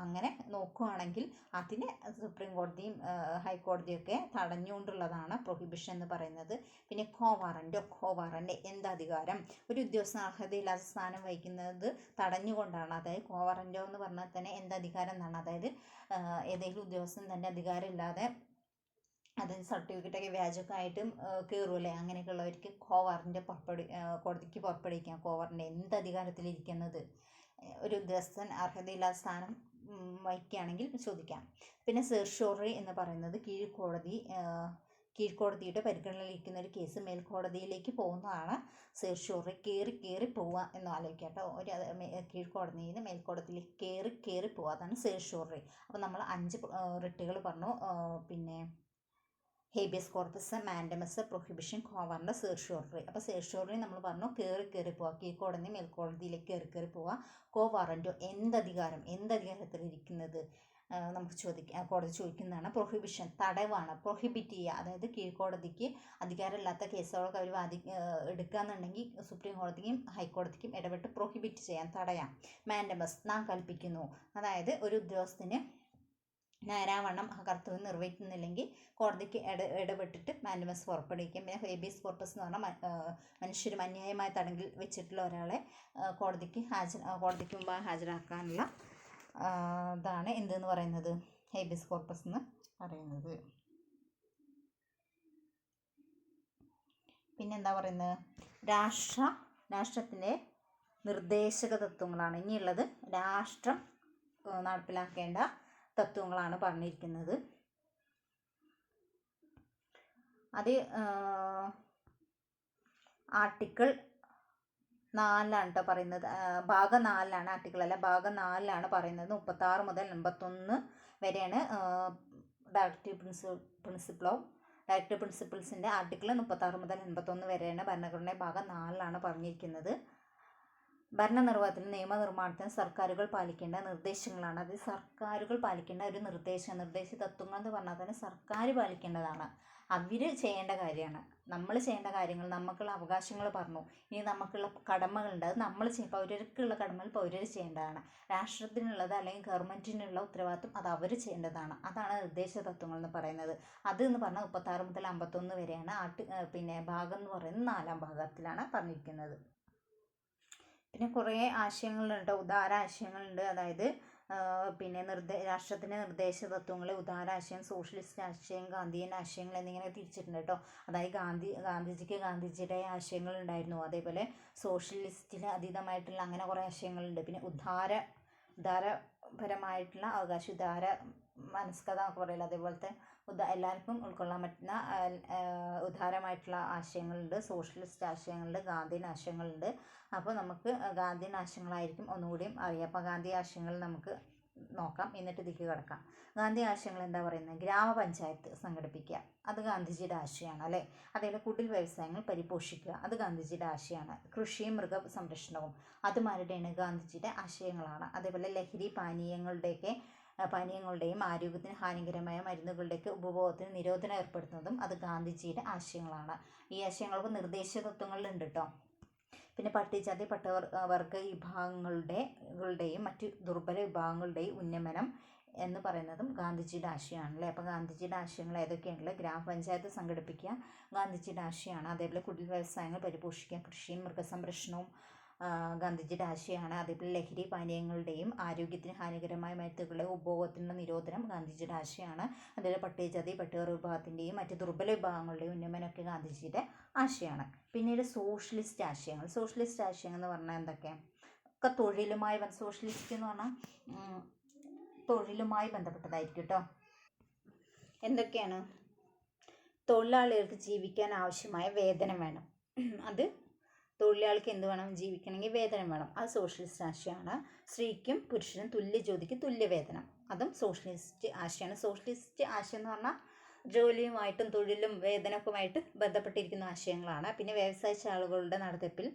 അങ്ങനെ നോക്കുകയാണെങ്കിൽ അതിനെ സുപ്രീം കോടതിയും ഹൈക്കോടതിയൊക്കെ തടഞ്ഞുകൊണ്ടുള്ളതാണ് പ്രൊഹിബിഷൻ എന്ന് പറയുന്നത്. പിന്നെ കോ വാറൻ്റ് എന്തധികാരം? ഒരു ഉദ്യോഗസ്ഥൻ അർഹതയില്ലാത്ത സ്ഥാനം വഹിക്കുന്നത് തടഞ്ഞുകൊണ്ടാണ്. അതായത് കോ വാറൻ്റോ എന്ന് പറഞ്ഞാൽ തന്നെ എന്തധികാരം എന്നാണ്. അതായത് ഏതെങ്കിലും ഉദ്യോഗസ്ഥൻ തന്നെ അധികാരമില്ലാതെ, അതായത് സർട്ടിഫിക്കറ്റൊക്കെ വ്യാജമൊക്കെ ആയിട്ടും കയറുമല്ലേ, അങ്ങനെയൊക്കെ ഉള്ളവർക്ക് കോ വാറൻ്റ് കോടതിക്ക് പുറപ്പെടുവിക്കാം. കോ വാറൻ്റ് എന്തധികാരത്തിലിരിക്കുന്നത് ഒരു ഉദ്യോഗസ്ഥൻ അർഹതയില്ലാത്ത സ്ഥാനം വഹിക്കുകയാണെങ്കിൽ ചോദിക്കാം. പിന്നെ സെർഷ്യോറി എന്ന് പറയുന്നത് കീഴ്ക്കോടതിയുടെ പരിഗണനയിലിരിക്കുന്ന ഒരു കേസ് മേൽക്കോടതിയിലേക്ക് പോകുന്നതാണ് സെർഷ്യോറി. കയറി പോവുക എന്ന് ആലോചിക്കുക കേട്ടോ. കീഴ്ക്കോടതിയിൽ നിന്ന് മേൽക്കോടതിയിലേക്ക് കയറി പോവുക, അതാണ് സെർഷ്യോറി. അപ്പോൾ നമ്മൾ 5 റിട്ടുകൾ പറഞ്ഞു. പിന്നെ ഹേബിയസ് കോർപ്പസ്, മാൻഡമസ്, പ്രൊഹിബിഷൻ, കോ വാറൻ്റ്, സെർഷ്യോറി. അപ്പോൾ സെർഷ്യോറി നമ്മൾ പറഞ്ഞു കയറി പോവുക, കീഴ്ക്കോടതി മേൽക്കോടതിയിലേക്ക് കയറി പോവുക. കോ വാറൻ്റോ എന്തധികാരത്തിലിരിക്കുന്നത് നമുക്ക് കോടതി ചോദിക്കുന്നതാണ്. പ്രൊഹിബിഷൻ തടവാണ്, പ്രൊഹിബിറ്റ് ചെയ്യുക. അതായത് കീഴ്ക്കോടതിക്ക് അധികാരമില്ലാത്ത കേസുകളൊക്കെ അവർ എടുക്കുകയെന്നുണ്ടെങ്കിൽ സുപ്രീം കോടതിക്കും ഹൈക്കോടതിക്കും ഇടപെട്ട് പ്രൊഹിബിറ്റ് ചെയ്യാൻ, തടയാം. മാൻഡമസ് നാം കൽപ്പിക്കുന്നു. അതായത് ഒരു ഉദ്യോഗസ്ഥന് നേരാവണ്ണം കർത്തവ്യം നിർവഹിക്കുന്നില്ലെങ്കിൽ കോടതിക്ക് ഇടപെട്ടിട്ട് മാൻഡമസ് പുറപ്പെടുവിക്കും. പിന്നെ ഹേബിയസ് കോർപ്പസ് എന്ന് പറഞ്ഞാൽ മനുഷ്യരും അന്യായമായ തടങ്കിൽ വെച്ചിട്ടുള്ള ഒരാളെ കോടതിക്ക് മുമ്പാകെ ഹാജരാക്കാനുള്ള ഇതാണ് എന്തെന്ന് പറയുന്നത്, ഹേബിയസ് കോർപ്പസ് എന്ന് പറയുന്നത്. പിന്നെന്താ പറയുന്നത്, രാഷ്ട്രത്തിൻ്റെ നിർദ്ദേശക തത്വങ്ങളാണ് ഇനിയുള്ളത്. രാഷ്ട്രം നടപ്പിലാക്കേണ്ട തത്വങ്ങളാണ് പറഞ്ഞിരിക്കുന്നത്. അത് ആർട്ടിക്കിൾ 4 കേട്ടോ പറയുന്നത്. ഭാഗം 4 ആർട്ടിക്കിൾ അല്ല, ഭാഗം 4 പറയുന്നത്. 36 മുതൽ 51 വരെയാണ് ഡയറക്റ്റീവ് പ്രിൻസിപ്പിൾസിൻ്റെ ആർട്ടിക്കിൾ. 36 മുതൽ 51 വരെയാണ് ഭരണഘടന ഭാഗം 4 പറഞ്ഞിരിക്കുന്നത്. ഭരണനിർവഹണത്തിന് നിയമനിർമ്മാണത്തിന് സർക്കാരുകൾ പാലിക്കേണ്ട നിർദ്ദേശങ്ങളാണ്. അത് സർക്കാരുകൾ പാലിക്കേണ്ട ഒരു നിർദ്ദേശ തത്വങ്ങൾ എന്ന് പറഞ്ഞാൽ തന്നെ സർക്കാർ പാലിക്കേണ്ടതാണ്. അവർ ചെയ്യേണ്ട കാര്യമാണ്. നമ്മൾ ചെയ്യേണ്ട കാര്യങ്ങൾ, നമുക്കുള്ള അവകാശങ്ങൾ പറഞ്ഞു. ഇനി നമുക്കുള്ള കടമകളുണ്ട്, അത് നമ്മൾ പൗരർക്കുള്ള കടമകൾ പൗരർ ചെയ്യേണ്ടതാണ്. രാഷ്ട്രത്തിനുള്ളത് അല്ലെങ്കിൽ ഗവൺമെൻറ്റിനുള്ള ഉത്തരവാദിത്വം അത് അവർ ചെയ്യേണ്ടതാണ്. അതാണ് നിർദ്ദേശ തത്വങ്ങൾ എന്ന് പറയുന്നത്. അത് എന്ന് പറഞ്ഞാൽ 36 മുതൽ 51 വരെയാണ്. പിന്നെ ഭാഗം എന്ന് പറയുന്നത് 4 ഭാഗത്തിലാണ് പറഞ്ഞിരിക്കുന്നത്. പിന്നെ കുറേ ആശയങ്ങളുണ്ട്, ഉദാര ആശയങ്ങളുണ്ട്. അതായത് പിന്നെ രാഷ്ട്രത്തിൻ്റെ നിർദ്ദേശ തത്വങ്ങൾ, ഉദാരാശയം, സോഷ്യലിസ്റ്റ് ആശയം, ഗാന്ധിയൻ ആശയങ്ങൾ എന്നിങ്ങനെ തിരിച്ചിട്ടുണ്ട് കേട്ടോ. അതായത് ഗാന്ധിജിക്ക് ഗാന്ധിജിയുടെ ആശയങ്ങൾ ഉണ്ടായിരുന്നു. അതേപോലെ സോഷ്യലിസ്റ്റിന് അതീതമായിട്ടുള്ള അങ്ങനെ കുറേ ആശയങ്ങളുണ്ട്. പിന്നെ ഉദാരപരമായിട്ടുള്ള അവകാശം, ഉദാര മനസ്കത എന്നൊക്കെ പറയില്ല, അതേപോലത്തെ എല്ലാവർക്കും ഉൾക്കൊള്ളാൻ പറ്റുന്ന ഉദാരമായിട്ടുള്ള ആശയങ്ങളുണ്ട്. സോഷ്യലിസ്റ്റ് ആശയങ്ങളുണ്ട്, ഗാന്ധിയൻ ആശയങ്ങളുണ്ട്. അപ്പോൾ നമുക്ക് ഗാന്ധിയൻ ആശയങ്ങളായിരിക്കും ഒന്നുകൂടിയും അറിയാം. അപ്പോൾ ഗാന്ധി ആശയങ്ങൾ നമുക്ക് നോക്കാം, എന്നിട്ട് ഇതിലേക്ക് കിടക്കാം. ഗാന്ധി ആശയങ്ങൾ എന്താ പറയുന്നത്? ഗ്രാമപഞ്ചായത്ത് സംഘടിപ്പിക്കുക, അത് ഗാന്ധിജിയുടെ ആശയമാണ് അല്ലേ. അതേപോലെ കുടിൽ വ്യവസായങ്ങൾ പരിപോഷിക്കുക, അത് ഗാന്ധിജിയുടെ ആശയമാണ്. കൃഷിയും മൃഗ സംരക്ഷണവും അതുമാരുടെയാണ് ഗാന്ധിജിയുടെ ആശയങ്ങളാണ്. അതേപോലെ ലഹരി പാനീയങ്ങളുടെയും ആരോഗ്യത്തിന് ഹാനികരമായ മരുന്നുകളുടെയൊക്കെ ഉപഭോഗത്തിന് നിരോധനം ഏർപ്പെടുത്തുന്നതും അത് ഗാന്ധിജിയുടെ ആശയങ്ങളാണ്. ഈ ആശയങ്ങൾക്ക് നിർദ്ദേശ തത്വങ്ങളുണ്ട് കേട്ടോ. പിന്നെ പട്ടികജാതി പട്ടികവർഗ വിഭാഗങ്ങളുടെയും മറ്റ് ദുർബല വിഭാഗങ്ങളുടെയും ഉന്നമനം എന്ന് പറയുന്നതും ഗാന്ധിജിയുടെ ആശയമാണല്ലേ. അപ്പോൾ ഗാന്ധിജിയുടെ ആശയങ്ങൾ ഏതൊക്കെയാണുള്ളത്? ഗ്രാമപഞ്ചായത്ത് സംഘടിപ്പിക്കുക, ഗാന്ധിജിയുടെ ആശയമാണ്. അതേപോലെ കുടിൽ വ്യവസായങ്ങൾ പരിപോഷിക്കുക, കൃഷിയും മൃഗസംരക്ഷണവും ഗാന്ധിജിയുടെ ആശയമാണ്. അതേപോലെ ലഹരി പാനീയങ്ങളുടെയും ആരോഗ്യത്തിന് ഹാനികരമായ മരുന്നുകളുടെ ഉപഭോഗത്തിനുള്ള നിരോധനം ഗാന്ധിജിയുടെ ആശയമാണ്. അതേപോലെ പട്ടികജാതി പട്ടികവർഗ വിഭാഗത്തിൻ്റെയും മറ്റ് ദുർബല വിഭാഗങ്ങളുടെയും ഉന്നമനമൊക്കെ ഗാന്ധിജിയുടെ ആശയമാണ്. പിന്നീട് സോഷ്യലിസ്റ്റ് ആശയങ്ങൾ. സോഷ്യലിസ്റ്റ് ആശയങ്ങൾ എന്ന് പറഞ്ഞാൽ എന്തൊക്കെയാണ്? ഒക്കെ തൊഴിലുമായി സോഷ്യലിസ്റ്റ് എന്ന് പറഞ്ഞാൽ തൊഴിലുമായി ബന്ധപ്പെട്ടതായിരിക്കും കേട്ടോ. എന്തൊക്കെയാണ്? തൊഴിലാളികൾക്ക് ജീവിക്കാൻ ആവശ്യമായ വേതനം വേണം. അത് തൊഴിലാളിക്ക് എന്ത് വേണം? ജീവിക്കണമെങ്കിൽ വേതനം വേണം. അത് സോഷ്യലിസ്റ്റ് ആശയമാണ്. സ്ത്രീക്കും പുരുഷനും തുല്യ ജോലിക്ക് തുല്യ വേതനം, അതും സോഷ്യലിസ്റ്റ് ആശയമാണ്. സോഷ്യലിസ്റ്റ് ആശയം എന്ന് പറഞ്ഞാൽ ജോലിയുമായിട്ടും തൊഴിലും വേതനവുമായിട്ട് ബന്ധപ്പെട്ടിരിക്കുന്ന ആശയങ്ങളാണ്. പിന്നെ വ്യവസായശാലകളുടെ നടത്തിപ്പിൽ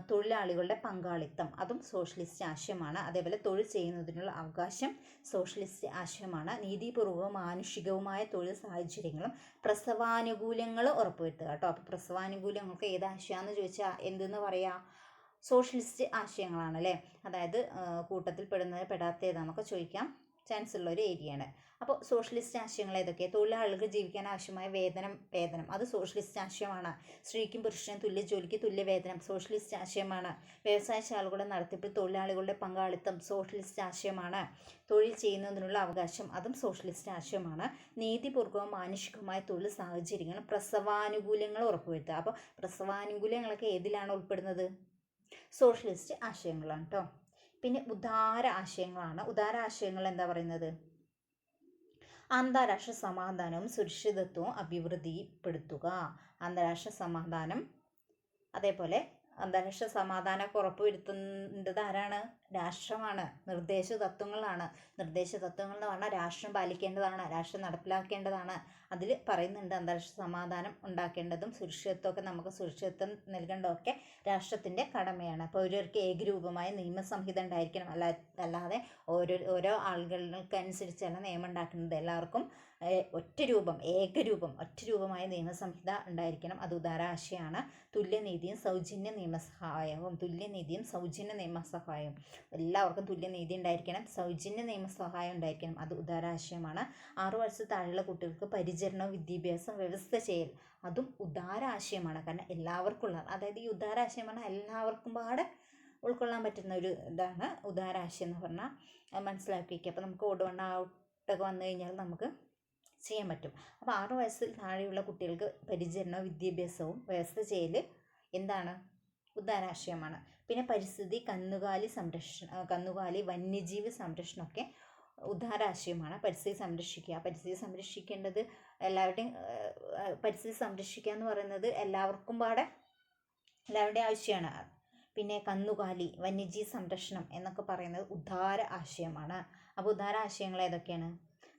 തൊഴിലാളികളുടെ പങ്കാളിത്തം, അതും സോഷ്യലിസ്റ്റ് ആശയമാണ്. അതേപോലെ തൊഴിൽ ചെയ്യുന്നതിനുള്ള അവകാശം സോഷ്യലിസ്റ്റ് ആശയമാണ്. നീതിപൂർവ്വവും മാനുഷികവുമായ തൊഴിൽ സാഹചര്യങ്ങളും പ്രസവാനുകൂല്യങ്ങളും ഉറപ്പുവരുത്തുക കേട്ടോ. അപ്പോൾ പ്രസവാനുകൂല്യങ്ങൾക്ക് ഏത് ആശയമാണെന്ന് ചോദിച്ചാൽ എന്തെന്ന് പറയാം? സോഷ്യലിസ്റ്റ് ആശയങ്ങളാണ് അല്ലേ. അതായത് കൂട്ടത്തിൽ പെടുന്നത് പെടാത്ത ഏതാണെന്നൊക്കെ ചോദിക്കാം ചാൻസ് ഉള്ള ഒരു ഏരിയയാണ്. അപ്പോൾ സോഷ്യലിസ്റ്റ് ആശയങ്ങൾ ഏതൊക്കെ? തൊഴിലാളികൾക്ക് ജീവിക്കാൻ ആവശ്യമായ വേതനം അത് സോഷ്യലിസ്റ്റ് ആശയമാണ്. സ്ത്രീക്കും പുരുഷനും തുല്യ ജോലിക്ക് തുല്യ വേതനം സോഷ്യലിസ്റ്റ് ആശയമാണ്. വ്യവസായശാലകളുടെ നടത്തിപ്പിൽ തൊഴിലാളികളുടെ പങ്കാളിത്തം സോഷ്യലിസ്റ്റ് ആശയമാണ്. തൊഴിൽ ചെയ്യുന്നതിനുള്ള അവകാശം, അതും സോഷ്യലിസ്റ്റ് ആശയമാണ്. നീതിപൂർവ്വവും മാനുഷികവുമായ തൊഴിൽ സാഹചര്യങ്ങളും പ്രസവാനുകൂല്യങ്ങൾ ഉറപ്പുവരുത്തുക. അപ്പോൾ പ്രസവാനുകൂല്യങ്ങളൊക്കെ ഏതിലാണ് ഉൾപ്പെടുന്നത്? സോഷ്യലിസ്റ്റ് ആശയങ്ങളാണ് കേട്ടോ. പിന്നെ ഉദാര ആശയങ്ങളാണ്. ഉദാര ആശയങ്ങൾ എന്താ പറയുന്നത്? അന്താരാഷ്ട്ര സമാധാനവും സുരക്ഷിതത്വവും അഭിവൃദ്ധിപ്പെടുത്തുക. അന്താരാഷ്ട്ര സമാധാനം, അതേപോലെ അന്താരാഷ്ട്ര സമാധാനമൊക്കെ ഉറപ്പുവരുത്തേണ്ടത് ആരാണ്? രാഷ്ട്രമാണ്. നിർദ്ദേശ തത്വങ്ങളാണ്. നിർദ്ദേശ തത്വങ്ങൾ എന്ന് പറഞ്ഞാൽ രാഷ്ട്രം പാലിക്കേണ്ടതാണ്, രാഷ്ട്രം നടപ്പിലാക്കേണ്ടതാണ്. അതിൽ പറയുന്നുണ്ട് അന്താരാഷ്ട്ര സമാധാനം ഉണ്ടാക്കേണ്ടതും സുരക്ഷിതത്വമൊക്കെ നമുക്ക് സുരക്ഷിതത്വം നൽകേണ്ടതൊക്കെ രാഷ്ട്രത്തിൻ്റെ കടമയാണ്. പൗരർക്ക് ഏകരൂപമായ നിയമസംഹിത ഉണ്ടായിരിക്കണം. അല്ലാതെ ഓരോ ആളുകൾക്കനുസരിച്ചല്ല നിയമം ഉണ്ടാക്കുന്നത്. എല്ലാവർക്കും ഒറ്റ രൂപമായ നിയമസംഹിത ഉണ്ടായിരിക്കണം. അത് ഉദാരാശയമാണ്. തുല്യനീതിയും സൗജന്യ നിയമസഹായവും എല്ലാവർക്കും തുല്യനീതി ഉണ്ടായിരിക്കണം, സൗജന്യ നിയമസഹായം ഉണ്ടായിരിക്കണം. അത് ഉദാരാശയമാണ്. 6 വയസ്സിൽ താഴെയുള്ള കുട്ടികൾക്ക് പരിചരണവും വിദ്യാഭ്യാസം വ്യവസ്ഥ ചെയ്യൽ, അതും ഉദാരാശയമാണ്. കാരണം എല്ലാവർക്കും ഉള്ള, അതായത് ഈ ഉദാരാശയം പറഞ്ഞാൽ എല്ലാവർക്കും പാടെ ഉൾക്കൊള്ളാൻ പറ്റുന്ന ഒരു ഇതാണ് ഉദാരാശയം എന്ന് പറഞ്ഞാൽ. മനസ്സിലാക്കി വയ്ക്കുക. അപ്പോൾ നമുക്ക് ഓട് വണ്ണ ഔട്ടൊക്കെ വന്നു കഴിഞ്ഞാൽ നമുക്ക് ചെയ്യാൻ പറ്റും. അപ്പോൾ 6 വയസ്സിൽ താഴെയുള്ള കുട്ടികൾക്ക് പരിചരണവും വിദ്യാഭ്യാസവും വ്യവസ്ഥ ചെയ്യൽ എന്താണ്? ഉദാരാശയമാണ്. പിന്നെ പരിസ്ഥിതി, കന്നുകാലി വന്യജീവി സംരക്ഷണമൊക്കെ ഉദാരാശയമാണ്. പരിസ്ഥിതി സംരക്ഷിക്കേണ്ടത് എല്ലാവരുടെയും, പരിസ്ഥിതി സംരക്ഷിക്കുക എന്ന് പറയുന്നത് എല്ലാവരുടെയും ആവശ്യമാണ്. പിന്നെ കന്നുകാലി വന്യജീവി സംരക്ഷണം എന്നൊക്കെ പറയുന്നത് ഉദാര ആശയമാണ്. അപ്പോൾ ഉദാര ആശയങ്ങൾ ഏതൊക്കെയാണ്?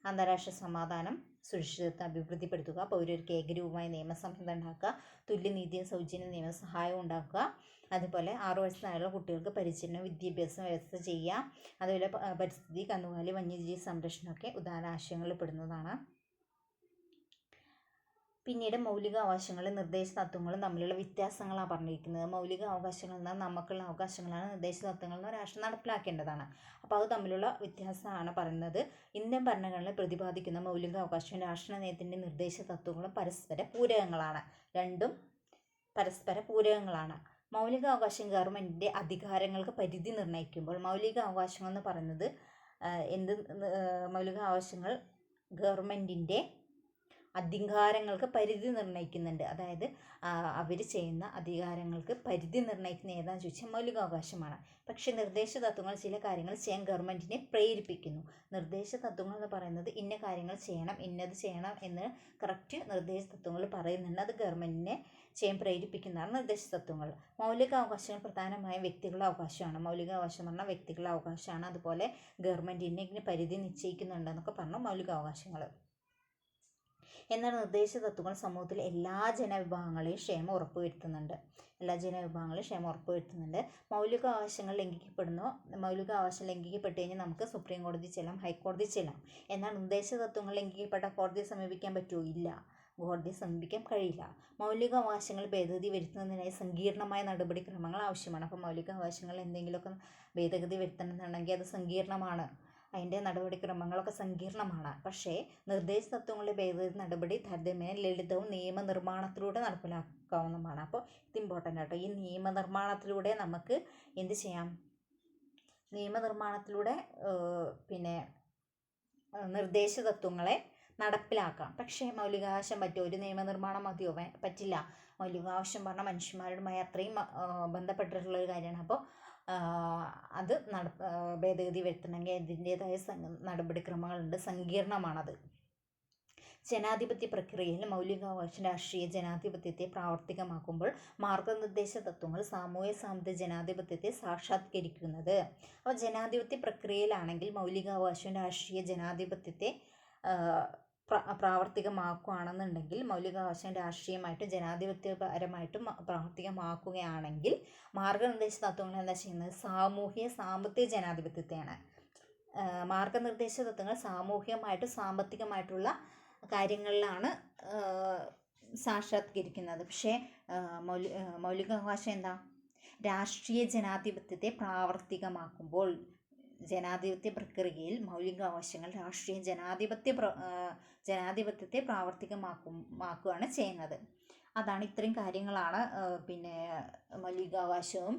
അന്താരാഷ്ട്ര സമാധാനം, സുരക്ഷിതത്വം അഭിവൃദ്ധിപ്പെടുത്തുക, പൗരർക്ക് ഏകരൂപമായ നിയമസംഹിത ഉണ്ടാക്കുക, തുല്യനീതിയും സൗജന്യ നിയമസഹായവും ഉണ്ടാക്കുക, അതുപോലെ 6 വയസ്സിനായുള്ള കുട്ടികൾക്ക് പരിചരണം വിദ്യാഭ്യാസം വ്യവസ്ഥ ചെയ്യുക, അതുപോലെ പരിസ്ഥിതി, കന്നുകാലി വന്യജീവി സംരക്ഷണമൊക്കെ ഉദാരാശയങ്ങളിൽ പെടുന്നതാണ്. പിന്നീട് മൗലിക അവകാശങ്ങളും നിർദ്ദേശ തത്വങ്ങളും തമ്മിലുള്ള വ്യത്യാസങ്ങളാണ് പറഞ്ഞിരിക്കുന്നത്. മൗലിക അവകാശങ്ങൾ എന്നാൽ നമുക്കുള്ള അവകാശങ്ങളാണ്, നിർദ്ദേശ തത്വങ്ങൾ എന്ന് രാഷ്ട്രം നടപ്പിലാക്കേണ്ടതാണ്. അപ്പോൾ അത് തമ്മിലുള്ള വ്യത്യാസമാണ് പറയുന്നത്. ഇന്ത്യൻ ഭരണഘടനയിൽ പ്രതിപാദിക്കുന്ന മൗലിക അവകാശവും രാഷ്ട്ര നയത്തിൻ്റെ നിർദ്ദേശ തത്വങ്ങളും പരസ്പര പൂരകങ്ങളാണ്. മൗലിക അവകാശം ഗവൺമെൻറ്റിൻ്റെ അധികാരങ്ങൾക്ക് പരിധി നിർണ്ണയിക്കുമ്പോൾ, മൗലിക അവകാശങ്ങൾ എന്ന് പറയുന്നത് മൗലിക അവകാശങ്ങൾ ഗവൺമെൻറ്റിൻ്റെ അധികാരങ്ങൾക്ക് പരിധി നിർണ്ണയിക്കുന്നുണ്ട്. അതായത് അവർ ചെയ്യുന്ന അധികാരങ്ങൾക്ക് പരിധി നിർണ്ണയിക്കുന്ന ഏതാണെന്ന് ചോദിച്ചാൽ മൗലികാവകാശമാണ്. പക്ഷേ നിർദ്ദേശ തത്വങ്ങൾ ചില കാര്യങ്ങൾ ചെയ്യാൻ ഗവൺമെൻറ്റിനെ പ്രേരിപ്പിക്കുന്നു. നിർദ്ദേശ തത്വങ്ങൾ എന്ന് പറയുന്നത് ഇന്ന കാര്യങ്ങൾ ചെയ്യണം, ഇന്നത് ചെയ്യണം എന്ന് കറക്റ്റ് നിർദ്ദേശ തത്വങ്ങൾ പറയുന്നുണ്ട്. അത് ഗവൺമെൻറ്റിനെ ചെയ്യാൻ പ്രേരിപ്പിക്കുന്നതാണ് നിർദ്ദേശ തത്വങ്ങൾ. മൗലികാവകാശങ്ങൾ പ്രധാനമായും വ്യക്തികളുടെ അവകാശമാണ്. മൗലികാവകാശം പറഞ്ഞാൽ വ്യക്തികളുടെ അവകാശമാണ്. അതുപോലെ ഗവൺമെൻറ്റിനെ പരിധി നിശ്ചയിക്കുന്നുണ്ടെന്നൊക്കെ പറഞ്ഞു മൗലികാവകാശങ്ങൾ. എന്നാൽ നിർദ്ദേശ തത്വങ്ങൾ സമൂഹത്തിൽ എല്ലാ ജനവിഭാഗങ്ങളെയും ക്ഷേമം ഉറപ്പുവരുത്തുന്നുണ്ട്. മൗലികാവകാശങ്ങൾ മൗലികാവകാശം ലംഘിക്കപ്പെട്ടു കഴിഞ്ഞാൽ നമുക്ക് സുപ്രീം കോടതി ചെല്ലാം, ഹൈക്കോടതി ചെല്ലാം. എന്നാൽ നിർദ്ദേശ തത്വങ്ങൾ ലംഘിക്കപ്പെട്ട കോടതിയെ സമീപിക്കാൻ പറ്റുമോ? ഇല്ല, കോടതിയെ സമീപിക്കാൻ കഴിയില്ല. മൗലികാവകാശങ്ങൾ ഭേദഗതി വരുത്തുന്നതിനായി സങ്കീർണമായ നടപടിക്രമങ്ങൾ ആവശ്യമാണ്. അപ്പോൾ മൗലികാവകാശങ്ങൾ എന്തെങ്കിലുമൊക്കെ ഭേദഗതി വരുത്തണമെന്നുണ്ടെങ്കിൽ അത് സങ്കീർണമാണ്, അതിൻ്റെ നടപടിക്രമങ്ങളൊക്കെ സങ്കീർണമാണ്. പക്ഷേ നിർദ്ദേശ തത്വങ്ങളുടെ ഭേദഗതി നടപടി താരതമ്യേന ലളിതവും നിയമനിർമ്മാണത്തിലൂടെ നടപ്പിലാക്കാൻ നോക്കാവുന്നതാണ്. അപ്പോൾ ഇത് ഇമ്പോർട്ടൻ്റ് ആട്ടോ. ഈ നിയമനിർമ്മാണത്തിലൂടെ നമുക്ക് എന്ത് ചെയ്യാം? നിയമനിർമ്മാണത്തിലൂടെ പിന്നെ നിർദ്ദേശ തത്വങ്ങളെ നടപ്പിലാക്കാം. പക്ഷേ മൗലികാവകാശം പറ്റുമോ? ഒരു നിയമനിർമ്മാണം മതിയോ? പറ്റില്ല. മൗലികാവകാശം പറഞ്ഞാൽ മനുഷ്യന്മാരുമായി അത്രയും ബന്ധപ്പെട്ടിട്ടുള്ളൊരു കാര്യമാണ്. അപ്പോൾ അത് ഭേദഗതി വരുത്തണമെങ്കിൽ അതിൻ്റേതായ നടപടിക്രമങ്ങളുണ്ട്. സങ്കീർണമാണത്. ജനാധിപത്യ പ്രക്രിയയിൽ മൗലികാവകാശം രാഷ്ട്രീയ ജനാധിപത്യത്തെ പ്രാവർത്തികമാക്കുമ്പോൾ മാർഗനിർദ്ദേശ തത്വങ്ങൾ സാമൂഹ്യ സാമ്പത്തിക ജനാധിപത്യത്തെ സാക്ഷാത്കരിക്കുന്നത്. അപ്പോൾ ജനാധിപത്യ പ്രക്രിയയിലാണെങ്കിൽ മൗലികാവകാശം രാഷ്ട്രീയ ജനാധിപത്യത്തെ പ്രാവർത്തികമാക്കുകയാണെന്നുണ്ടെങ്കിൽ, മൗലികാവകാശം രാഷ്ട്രീയമായിട്ടും ജനാധിപത്യപരമായിട്ടും പ്രാവർത്തികമാക്കുകയാണെങ്കിൽ മാർഗനിർദ്ദേശ തത്വങ്ങൾ എന്താ ചെയ്യുന്നത്? സാമൂഹ്യ സാമ്പത്തിക ജനാധിപത്യത്തെയാണ്. മാർഗനിർദ്ദേശ തത്വങ്ങൾ സാമൂഹികമായിട്ടും സാമ്പത്തികമായിട്ടുള്ള കാര്യങ്ങളിലാണ് സാക്ഷാത്കരിക്കുന്നത്. പക്ഷേ മൗലികാവകാശം എന്താ? രാഷ്ട്രീയ ജനാധിപത്യത്തെ പ്രാവർത്തികമാക്കുമ്പോൾ, ജനാധിപത്യ പ്രക്രിയയിൽ മൗലികാവകാശങ്ങൾ രാഷ്ട്രീയ ജനാധിപത്യത്തെ പ്രാവർത്തികമാക്കുകയാണ് ചെയ്യുന്നത്. അതാണ് ഇത്രയും കാര്യങ്ങളാണ് പിന്നെ മൗലികാവകാശവും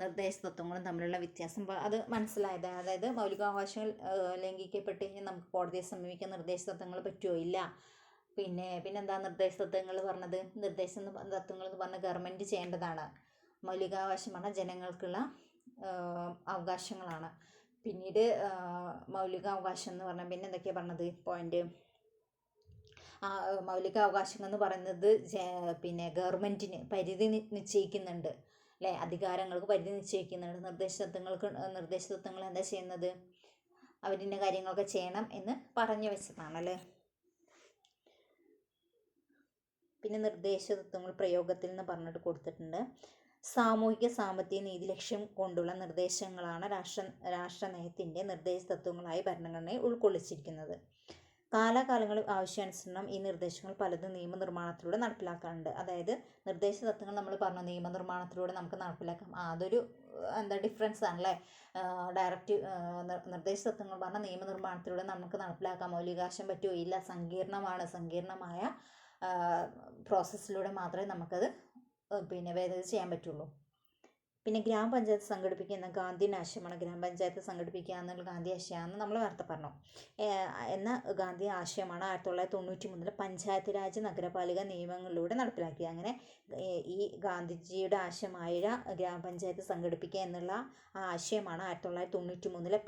നിർദ്ദേശ തത്വങ്ങളും തമ്മിലുള്ള വ്യത്യാസം. അത് മനസ്സിലായത്. അതായത് മൗലികാവകാശങ്ങൾ ലംഘിക്കപ്പെട്ട് കഴിഞ്ഞാൽ നമുക്ക് കോടതിയെ സമീപിക്കാൻ നിർദ്ദേശ തത്വങ്ങൾ പറ്റുമോ? ഇല്ല. പിന്നെന്താ നിർദ്ദേശ തത്വങ്ങൾ പറഞ്ഞത്? നിർദ്ദേശ തത്വങ്ങൾ എന്ന് പറഞ്ഞാൽ ഗവൺമെൻറ് ചെയ്യേണ്ടതാണ്. മൗലികാവകാശം പറഞ്ഞാൽ ജനങ്ങൾക്കുള്ള അവകാശങ്ങളാണ്. പിന്നീട് മൗലികാവകാശം എന്ന് പറഞ്ഞാൽ പിന്നെ എന്തൊക്കെയാണ് പറഞ്ഞത് പോയിന്റ്? മൗലികാവകാശങ്ങൾ എന്ന് പറയുന്നത് പിന്നെ ഗവൺമെൻറ്റിന് പരിധി നിശ്ചയിക്കുന്നുണ്ട് അല്ലേ? അധികാരങ്ങൾക്ക് പരിധി നിശ്ചയിക്കുന്നുണ്ട്. നിർദ്ദേശ തത്വങ്ങൾ എന്താ ചെയ്യുന്നത്? അവരിന്ന കാര്യങ്ങളൊക്കെ ചെയ്യണം എന്ന് പറഞ്ഞു വെച്ചതാണല്ലേ. പിന്നെ നിർദ്ദേശ തത്വങ്ങൾ പ്രയോഗത്തിൽ നിന്ന് പറഞ്ഞിട്ട് കൊടുത്തിട്ടുണ്ട്. സാമൂഹിക സാമ്പത്തിക നീതി ലക്ഷ്യം കൊണ്ടുള്ള നിർദ്ദേശങ്ങളാണ് രാഷ്ട്രനയത്തിൻ്റെ നിർദ്ദേശ തത്വങ്ങളായി ഭരണഘടനയെ ഉൾക്കൊള്ളിച്ചിരിക്കുന്നത്. കാലാകാലങ്ങളിൽ ആവശ്യാനുസരണം ഈ നിർദ്ദേശങ്ങൾ പലതും നിയമനിർമ്മാണത്തിലൂടെ നടപ്പിലാക്കാറുണ്ട്. അതായത് നിർദ്ദേശ തത്വങ്ങൾ നമ്മൾ പറഞ്ഞു നിയമനിർമ്മാണത്തിലൂടെ നമുക്ക് നടപ്പിലാക്കാം. അതൊരു ഡിഫറൻസ് ആണല്ലേ. ഡയറക്റ്റ് നിർദ്ദേശ തത്വങ്ങൾ പറഞ്ഞാൽ നിയമനിർമ്മാണത്തിലൂടെ നമുക്ക് നടപ്പിലാക്കാം. മൗലികാവകാശം പറ്റുമോ? ഇല്ല. സങ്കീർണമായ പ്രോസസ്സിലൂടെ മാത്രമേ നമുക്കത് പിന്നെ ഭേദഗതി ചെയ്യാൻ പറ്റുള്ളൂ. പിന്നെ ഗ്രാമപഞ്ചായത്ത് സംഘടിപ്പിക്കുന്ന ഗാന്ധിയൻ ആശയമാണ്. ഗ്രാമപഞ്ചായത്ത് സംഘടിപ്പിക്കുക എന്നുള്ള ഗാന്ധി ആശയമാണെന്ന് നമ്മൾ നേരത്തെ പറഞ്ഞു. എന്ന ഗാന്ധി ആശയമാണ് 1993 പഞ്ചായത്ത് രാജ് നഗരപാലിക നിയമങ്ങളിലൂടെ നടപ്പിലാക്കിയത്. അങ്ങനെ ഈ ഗാന്ധിജിയുടെ ആശയമായ ഗ്രാമപഞ്ചായത്ത് സംഘടിപ്പിക്കുക എന്നുള്ള ആ ആശയമാണ് 1993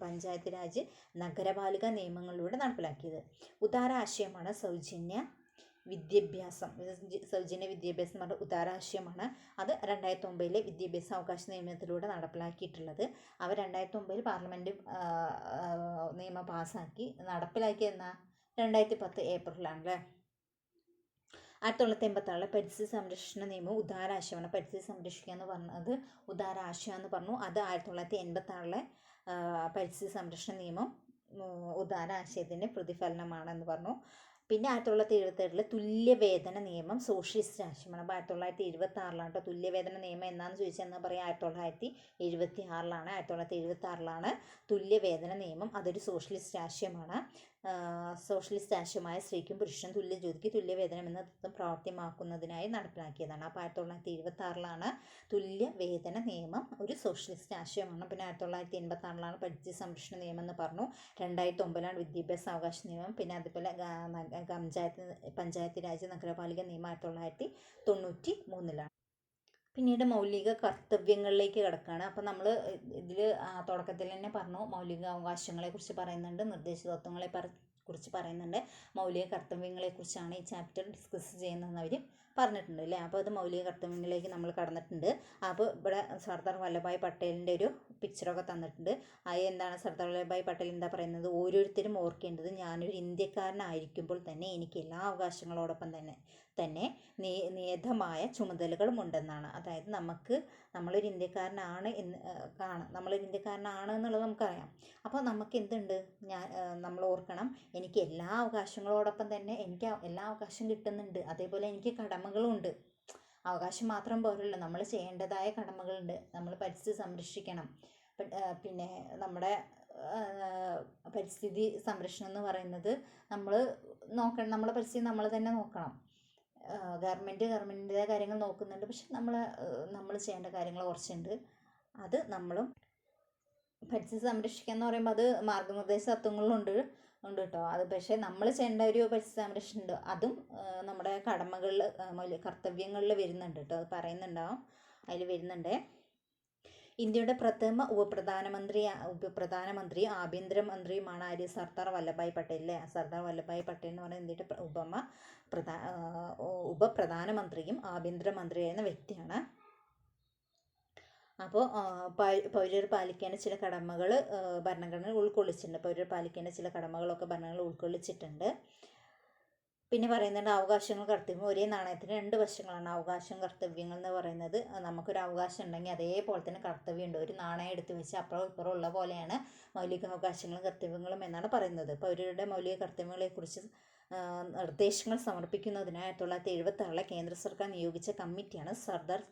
പഞ്ചായത്ത് രാജ് നഗരപാലിക നിയമങ്ങളിലൂടെ നടപ്പിലാക്കിയത്. ഉദാര ആശയമാണ് സൗജന്യ വിദ്യാഭ്യാസം എന്ന് പറഞ്ഞ ഉദാരാശയമാണ്. അത് 2009 വിദ്യാഭ്യാസ അവകാശ നിയമത്തിലൂടെ നടപ്പിലാക്കിയിട്ടുള്ളത്. അവർ 2009 പാർലമെൻറ്റ് നിയമം പാസ്സാക്കി നടപ്പിലാക്കിയെന്ന 2010 ഏപ്രിലാണ്. 1986 പരിസ്ഥിതി സംരക്ഷണ നിയമം ഉദാരാശയമാണ്. പരിസ്ഥിതി സംരക്ഷിക്കുക എന്ന് പറഞ്ഞത് ഉദാരാശയം എന്ന് പറഞ്ഞു. അത് 1986 പരിസ്ഥിതി സംരക്ഷണ നിയമം ഉദാരാശയത്തിൻ്റെ പ്രതിഫലനമാണെന്ന് പറഞ്ഞു. പിന്നെ 1977 തുല്യവേതന നിയമം സോഷ്യലിസ്റ്റ് ആശയമാണ്. അപ്പോൾ 1976 തുല്യവേതന നിയമം എന്നാന്ന് ചോദിച്ചാൽ എന്താ പറയുക? 1976 തുല്യവേതന നിയമം. അതൊരു സോഷ്യലിസ്റ്റ് ആശയമാണ്. സോഷ്യലിസ്റ്റ് ആശയമായ സ്ത്രീക്കും പുരുഷനും തുല്യ ജോലിക്ക് തുല്യവേതനം എന്ന തത്വം പ്രാവർത്തികമാക്കുന്നതിനായി നടപ്പിലാക്കിയതാണ്. അപ്പോൾ 1976 തുല്യവേതന നിയമം ഒരു സോഷ്യലിസ്റ്റ് ആശയമാണ്. പിന്നെ 1986 പരിസ്ഥിതി സംരക്ഷണ നിയമം എന്ന് പറഞ്ഞു. 2009 വിദ്യാഭ്യാസ അവകാശ നിയമം. പിന്നെ അതുപോലെ പഞ്ചായത്ത് രാജ് നഗരപാലിക നിയമം 1993. പിന്നീട് മൗലിക കർത്തവ്യങ്ങളിലേക്ക് കിടക്കുകയാണ്. അപ്പോൾ നമ്മൾ ഇതിൽ തുടക്കത്തിൽ തന്നെ പറഞ്ഞു മൗലിക അവകാശങ്ങളെക്കുറിച്ച് പറയുന്നുണ്ട്, നിർദ്ദേശ തത്വങ്ങളെ കുറിച്ച് പറയുന്നുണ്ട്, മൗലിക കർത്തവ്യങ്ങളെക്കുറിച്ചാണ് ഈ ചാപ്റ്റർ ഡിസ്കസ് ചെയ്യുന്നതെന്ന് അവർ പറഞ്ഞിട്ടുണ്ട് അല്ലേ. അപ്പോൾ അത് മൗലിക കർത്തവ്യങ്ങളിലേക്ക് നമ്മൾ കടന്നിട്ടുണ്ട്. അപ്പോൾ ഇവിടെ സർദാർ വല്ലഭായ് പട്ടേലിൻ്റെ ഒരു പിക്ചറൊക്കെ തന്നിട്ടുണ്ട്. അത് എന്താണ് സർദാർ വല്ലഭായ് പട്ടേൽ എന്താ പറയുന്നത്? ഓരോരുത്തരും ഓർക്കേണ്ടത് ഞാനൊരു ഇന്ത്യക്കാരനായിരിക്കുമ്പോൾ തന്നെ എനിക്ക് എല്ലാ അവകാശങ്ങളോടൊപ്പം തന്നെ നിയതമായ ചുമതലകളും ഉണ്ടെന്നാണ്. അതായത് നമ്മളൊരു ഇന്ത്യക്കാരനാണ് എന്നുള്ളത് നമുക്കറിയാം. അപ്പോൾ നമുക്ക് എന്തുണ്ട്? നമ്മൾ ഓർക്കണം എനിക്ക് എല്ലാ അവകാശങ്ങളോടൊപ്പം തന്നെ എനിക്ക് എല്ലാ അവകാശം കിട്ടുന്നുണ്ട്. അതേപോലെ എനിക്ക് കടമകളുണ്ട്. അവകാശം മാത്രം പോരല്ലോ, നമ്മൾ ചെയ്യേണ്ടതായ കടമകളുണ്ട്. നമ്മൾ പരിസ്ഥിതി സംരക്ഷിക്കണം. പിന്നെ നമ്മുടെ പരിസ്ഥിതി സംരക്ഷണം എന്ന് പറയുന്നത് നമ്മൾ നോക്കണം. നമ്മുടെ പരിസ്ഥിതി നമ്മൾ തന്നെ നോക്കണം. ഗവൺമെൻറ്റിൻ്റെ കാര്യങ്ങൾ നോക്കുന്നുണ്ട്. പക്ഷെ നമ്മൾ ചെയ്യേണ്ട കാര്യങ്ങൾ കുറച്ചുണ്ട്. അത് നമ്മളും പരിസ്ഥിതി സംരക്ഷിക്കുക എന്ന് പറയുമ്പോൾ അത് മാർഗ്ഗനിർദ്ദേശ തത്വങ്ങളുണ്ട് കേട്ടോ. അത് പക്ഷേ നമ്മൾ ചെയ്യേണ്ട ഒരു പരിസ്ഥിതി സംരക്ഷണം ഉണ്ട്. അതും നമ്മുടെ കടമകളിൽ കർത്തവ്യങ്ങളിൽ വരുന്നുണ്ട് കേട്ടോ. അത് പറയുന്നുണ്ടാവും, അതിൽ വരുന്നുണ്ട്. ഇന്ത്യയുടെ പ്രഥമ ഉപപ്രധാനമന്ത്രി ആഭ്യന്തരമന്ത്രിയുമാണ് ആര്? സർദാർ വല്ലഭായ് പട്ടേൽ അല്ലേ? സർദാർ വല്ലഭായ് പട്ടേൽ എന്ന് പറയുന്നത് ഇന്ത്യയുടെ ഉപപ്രധാനമന്ത്രിയും ആഭ്യന്തരമന്ത്രിയായിരുന്ന വ്യക്തിയാണ്. അപ്പോൾ പൗരർ പാലിക്കേണ്ട ചില കടമകൾ ഭരണഘടനയിൽ ഉൾക്കൊള്ളിച്ചിട്ടുണ്ട്. പൗരർ പാലിക്കേണ്ട ചില കടമകളൊക്കെ ഭരണഘടനയിൽ ഉൾക്കൊള്ളിച്ചിട്ടുണ്ട്. പിന്നെ പറയുന്നുണ്ട് അവകാശങ്ങൾ കർത്തവ്യം. ഒരേ നാണയത്തിന് രണ്ട് വശങ്ങളാണ് അവകാശം കർത്തവ്യങ്ങൾ എന്ന് പറയുന്നത്. നമുക്കൊരു അവകാശം ഉണ്ടെങ്കിൽ അതേപോലെ തന്നെ കർത്തവ്യമുണ്ട്. ഒരു നാണയം എടുത്ത് വെച്ച് അപ്പുറം ഇപ്പുറം ഉള്ള പോലെയാണ് മൗലികാവകാശങ്ങളും കർത്തവ്യങ്ങളും എന്നാണ് പറയുന്നത്. പൗരരുടെ മൗലിക കർത്തവ്യങ്ങളെക്കുറിച്ച് നിർദ്ദേശങ്ങൾ സമർപ്പിക്കുന്നതിനായി 1976 കേന്ദ്ര സർക്കാർ നിയോഗിച്ച കമ്മിറ്റിയാണ് സർദാർ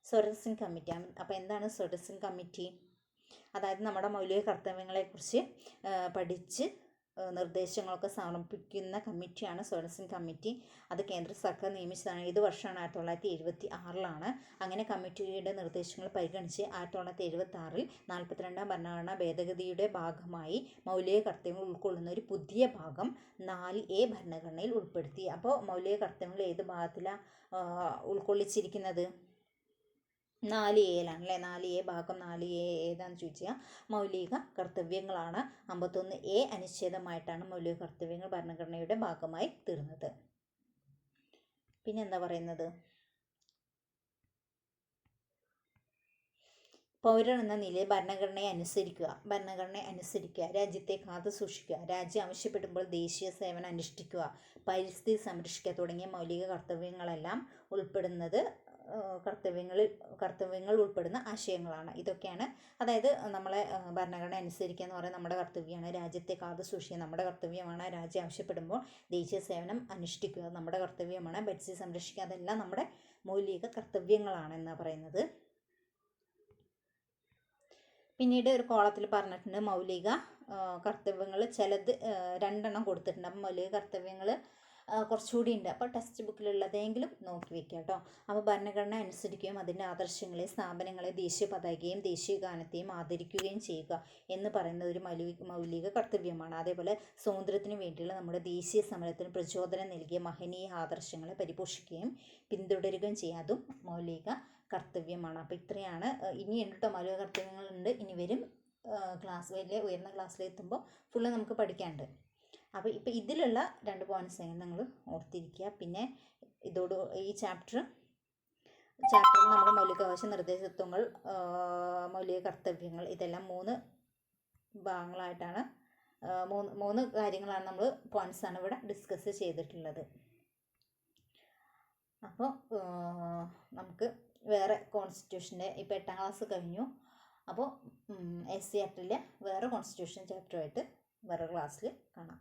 സ്വരത് സിംഗ് കമ്മിറ്റി. അപ്പോൾ എന്താണ് സ്വരത് സിംഗ് കമ്മിറ്റി? അതായത് നമ്മുടെ മൗലിക കർത്തവ്യങ്ങളെക്കുറിച്ച് പഠിച്ച് നിർദ്ദേശങ്ങളൊക്കെ സമർപ്പിക്കുന്ന കമ്മിറ്റിയാണ് സ്വരത് സിംഗ് കമ്മിറ്റി. അത് കേന്ദ്ര സർക്കാർ നിയമിച്ചതാണ്. ഏത് വർഷമാണ്? 1976 അങ്ങനെ കമ്മിറ്റിയുടെ നിർദ്ദേശങ്ങൾ പരിഗണിച്ച് 1976 42ാം ഭരണഘടനാ ഭേദഗതിയുടെ ഭാഗമായി മൗലിക കർത്തവ്യങ്ങൾ ഉൾക്കൊള്ളുന്ന ഒരു പുതിയ ഭാഗം 4A ഭരണഘടനയിൽ ഉൾപ്പെടുത്തി. അപ്പോൾ മൗലിക കർത്തവ്യങ്ങൾ ഏത് ഭാഗത്തിലാണ് ഉൾക്കൊള്ളിച്ചിരിക്കുന്നത്? 4A അല്ലേ? 4A ഭാഗം 4A ഏതാണെന്ന് ചോദിച്ചാൽ മൗലിക കർത്തവ്യങ്ങളാണ്. 51A അനുച്ഛേദമായിട്ടാണ് മൗലിക കർത്തവ്യങ്ങൾ ഭരണഘടനയുടെ ഭാഗമായി തീർന്നത്. പിന്നെ എന്താ പറയുന്നത്? പൗരൻ എന്ന നിലയിൽ ഭരണഘടനയെ അനുസരിക്കുക, രാജ്യത്തെ കാത്തു സൂക്ഷിക്കുക, രാജ്യം ആവശ്യപ്പെടുമ്പോൾ ദേശീയ സേവനം അനുഷ്ഠിക്കുക, പരിസ്ഥിതി സംരക്ഷിക്കുക തുടങ്ങിയ മൗലിക കർത്തവ്യങ്ങളെല്ലാം ഉൾപ്പെടുന്നത് കർത്തവ്യങ്ങൾ ഉൾപ്പെടുന്ന ആശയങ്ങളാണ്. ഇതൊക്കെയാണ്, അതായത് നമ്മളെ ഭരണഘടന അനുസരിക്കുക എന്ന് പറയുന്നത് നമ്മുടെ കർത്തവ്യമാണ്. രാജ്യത്തെ കാത്തു സൂക്ഷിക്കുക നമ്മുടെ കർത്തവ്യമാണ്. രാജ്യം ആവശ്യപ്പെടുമ്പോൾ ദേശീയ സേവനം അനുഷ്ഠിക്കുക നമ്മുടെ കർത്തവ്യമാണ്. പരിസ്ഥിതി സംരക്ഷിക്കുക അതെല്ലാം നമ്മുടെ മൗലിക കർത്തവ്യങ്ങളാണ് എന്നാണ് പറയുന്നത്. പിന്നീട് ഒരു കോളത്തിൽ പറഞ്ഞിട്ടുണ്ട് മൗലിക കർത്തവ്യങ്ങൾ ചിലത് 2 കൊടുത്തിട്ടുണ്ട്. അപ്പം മൗലിക കർത്തവ്യങ്ങൾ കുറച്ചുകൂടി ഉണ്ട്. അപ്പോൾ ടെക്സ്റ്റ് ബുക്കിലുള്ളതെങ്കിലും നോക്കി വെക്കുക കേട്ടോ. അപ്പോൾ ഭരണഘടന അനുസരിക്കുകയും അതിൻ്റെ ആദർശങ്ങളെയും സ്ഥാപനങ്ങളെ ദേശീയ പതാകയും ദേശീയ ഗാനത്തെയും ആദരിക്കുകയും ചെയ്യുക എന്ന് പറയുന്നത് ഒരു മൗലിക കർത്തവ്യമാണ്. അതേപോലെ സ്വാതന്ത്ര്യത്തിന് വേണ്ടിയുള്ള നമ്മുടെ ദേശീയ സമരത്തിന് പ്രചോദനം നൽകിയ മഹനീയ ആദർശങ്ങളെ പരിപോഷിക്കുകയും പിന്തുടരുകയും ചെയ്യുക, അതും മൗലിക കർത്തവ്യമാണ്. അപ്പോൾ ഇത്രയാണ്. ഇനിയുണ്ട് കേട്ടോ, മൗലിക കർത്തവ്യങ്ങളുണ്ട്. ഇനി വരും വലിയ ഉയർന്ന ക്ലാസ്സിലെത്തുമ്പോൾ ഫുള്ള് നമുക്ക് പഠിക്കാനുണ്ട്. അപ്പോൾ ഇപ്പോൾ ഇതിലുള്ള 2 പോയിൻറ്റ്സ് നിങ്ങൾ ഓർത്തിരിക്കുക. പിന്നെ ഈ ചാപ്റ്ററിൽ നമ്മൾ മൗലികാവകാശ നിർദ്ദേശത്വങ്ങൾ, മൗലിക കർത്തവ്യങ്ങൾ ഇതെല്ലാം 3 ഭാഗങ്ങളായിട്ടാണ്, 3 കാര്യങ്ങളാണ് നമ്മൾ പോയിൻറ്റ്സാണ് ഇവിടെ ഡിസ്കസ് ചെയ്തിട്ടുള്ളത്. അപ്പോൾ നമുക്ക് വേറെ കോൺസ്റ്റിറ്റ്യൂഷൻ്റെ ഇപ്പോൾ 8ാം ക്ലാസ് കഴിഞ്ഞു. അപ്പോൾ SC ആക്ടിലെ വേറെ കോൺസ്റ്റിറ്റ്യൂഷൻ ചാപ്റ്ററുമായിട്ട് വേറെ ക്ലാസ്സിൽ കാണാം.